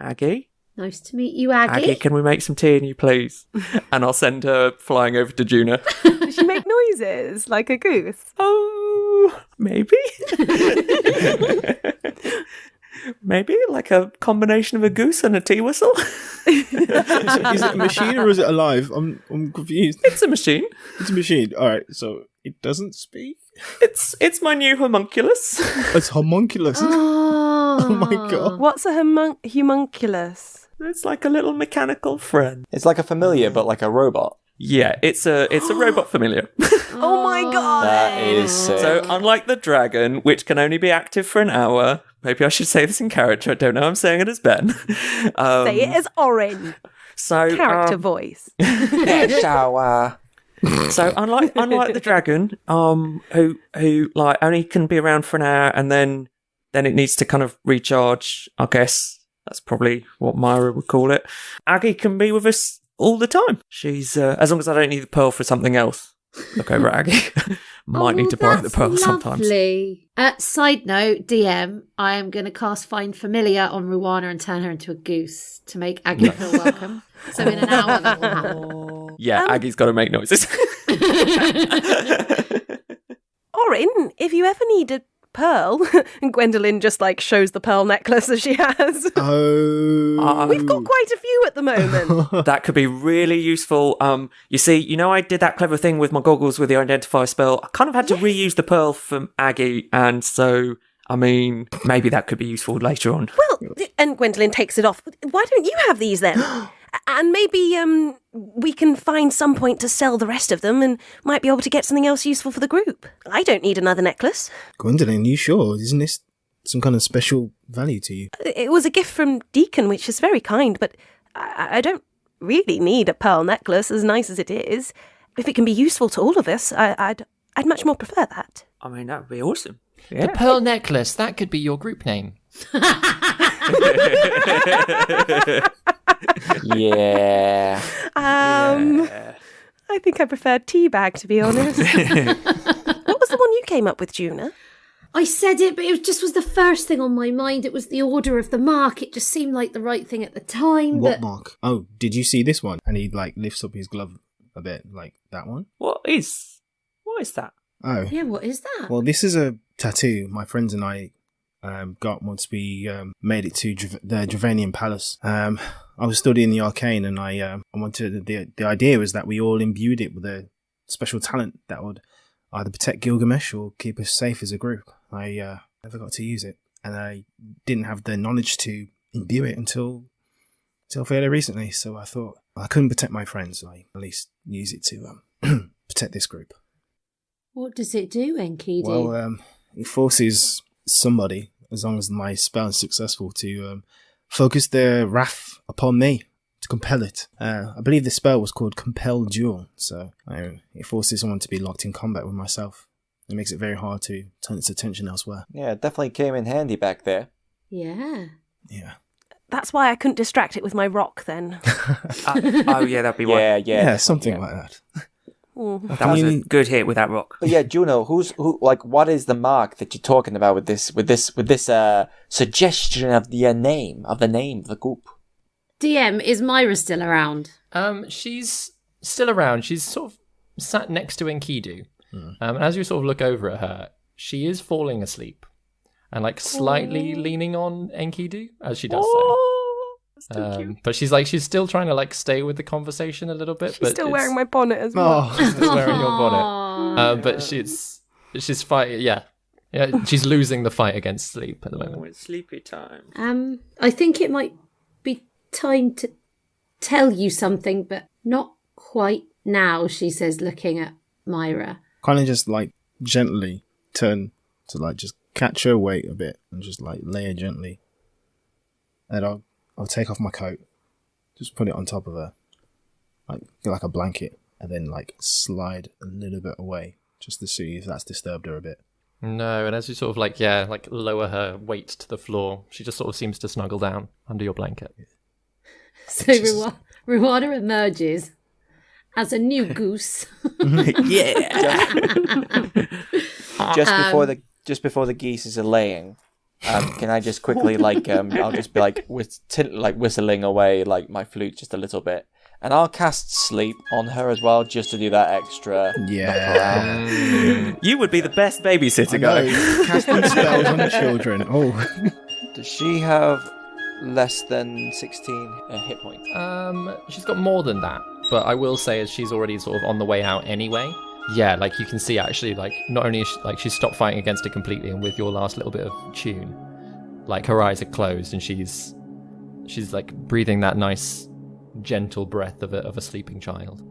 Aggie. Nice to meet you, Aggie. Aggie, can we make some tea in you, please? And I'll send her flying over to Juna. Does she make noises like a goose? Oh, maybe. Maybe like a combination of a goose and a tea whistle. Is it a machine or is it alive? I'm confused. It's a machine. It's a machine. All right, so it doesn't speak. It's my new homunculus. It's homunculus. Oh, my God. What's a homunculus? It's like a little mechanical friend. It's like a familiar, but like a robot. Yeah, it's a robot familiar. Oh my god! That is sick. So unlike the dragon, which can only be active for an hour, maybe I should say this in character. I don't know. I'm saying it as Ben. Say it as Orin. So Character voice. So unlike the dragon, who like only can be around for an hour and then it needs to kind of recharge. I guess that's probably what Myra would call it. Aggie can be with us all the time. She's as long as I don't need the pearl for something else. Look over at Aggie. Might need to borrow the pearl sometimes. Lovely. Side note, DM, I am going to cast Find Familiar on Ruana and turn her into a goose to make Aggie feel welcome. So in an hour that will happen. Yeah, Aggie's got to make noises. Orin, if you ever need a pearl, and Gwendolyn just like shows the pearl necklace that she has. Oh. We've got quite a few at the moment. That could be really useful. You see, I did that clever thing with my goggles with the identify spell. I kind of had to reuse the pearl from Aggie, and so, I mean, maybe that could be useful later on. Well, and Gwendolyn takes it off. Why don't you have these then? And maybe we can find some point to sell the rest of them and might be able to get something else useful for the group. I don't need another necklace. Gwendolyn, you sure? Isn't this some kind of special value to you? It was a gift from Deacon, which is very kind, but I don't really need a pearl necklace, as nice as it is. If it can be useful to all of us, I'd much more prefer that. I mean, that would be awesome. Yeah. The Pearl Necklace, that could be your group name. Yeah. I think I prefer Teabag, to be honest. What was the one you came up with, Juna? I said it, but it just was the first thing on my mind. It was the Order of the Mark. It just seemed like the right thing at the time. What mark? Oh, did you see this one? And he like lifts up his glove a bit, like that one. What is that? Oh. Yeah, what is that? Well, this is a tattoo my friends and I got once we made it to the Dravanian Palace. I was studying the arcane, and I wanted the idea was that we all imbued it with a special talent that would either protect Gilgamesh or keep us safe as a group. I never got to use it, and I didn't have the knowledge to imbue it until fairly recently. So I thought I couldn't protect my friends, so I at least use it to protect this group. What does it do, Enkidu? Well, it forces somebody, as long as my spell is successful, to focus their wrath upon me, to compel it. I believe the spell was called Compel Duel, so it forces someone to be locked in combat with myself. It makes it very hard to turn its attention elsewhere. Yeah, it definitely came in handy back there. Yeah. Yeah. That's why I couldn't distract it with my rock then. Oh, yeah, that'd be why. Yeah, something like that. That was a good hit with that rock. But yeah, Juno, what is the mark that you're talking about with this suggestion of the name of the group? DM, is Myra still around? She's still around. She's sort of sat next to Enkidu. And as you sort of look over at her, she is falling asleep and like slightly leaning on Enkidu as she does so. But she's still trying to like stay with the conversation a little bit. She's still wearing my bonnet as well. She's still wearing your bonnet. But she's fighting. Yeah, she's losing the fight against sleep at the moment. Oh, it's sleepy time. I think it might be time to tell you something, but not quite now, she says, looking at Myra. Kind of just like gently turn to like just catch her weight a bit and just like lay her gently. And I'll take off my coat, just put it on top of her, like a blanket, and then like slide a little bit away just to see if that's disturbed her a bit. No, and as you sort of like lower her weight to the floor, she just sort of seems to snuggle down under your blanket. So Ruana emerges as a new goose. Just before the geese are laying. Can I just quickly I'll just be whistling away like my flute just a little bit, and I'll cast sleep on her as well just to do that extra. Yeah, you would be the best babysitter, guy. Casting spells on children. Oh, does she have less than 16 hit points? She's got more than that, but I will say as she's already sort of on the way out anyway. Yeah, like you can see actually, like not only is she, like she's stopped fighting against it completely, and with your last little bit of tune, like her eyes are closed and she's like breathing that nice, gentle breath of a sleeping child.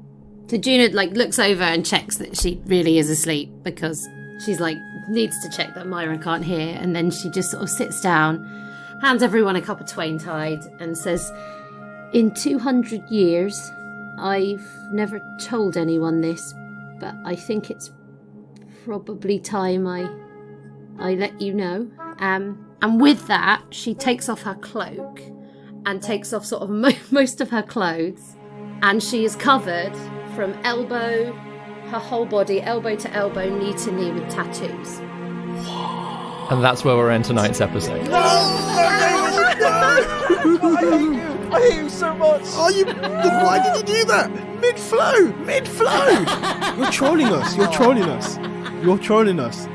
So Juna like looks over and checks that she really is asleep, because she's like needs to check that Myra can't hear, and then she just sort of sits down, hands everyone a cup of Twain Tide, and says, "In 200 years, I've never told anyone this, but I think it's probably time I let you know." And with that, she takes off her cloak and takes off sort of most of her clothes, and she is covered from elbow, her whole body, elbow to elbow, knee to knee, with tattoos. And that's where we'll end tonight's episode. I hate you so much. Why did you do that? Mid-flow! You're trolling us.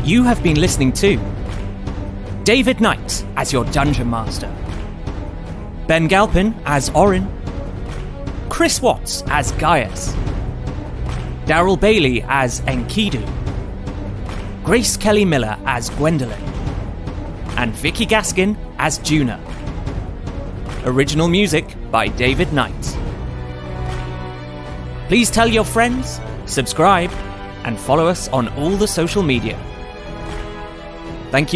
You have been listening to David Knight as your Dungeon Master, Ben Galpin as Orin, Chris Watts as Gaius, Daryl Bailey as Enkidu, Grace Kelly Miller as Gwendolyn, and Vicky Gaskin as Juna. Original music by David Knight. Please tell your friends, subscribe, and follow us on all the social media.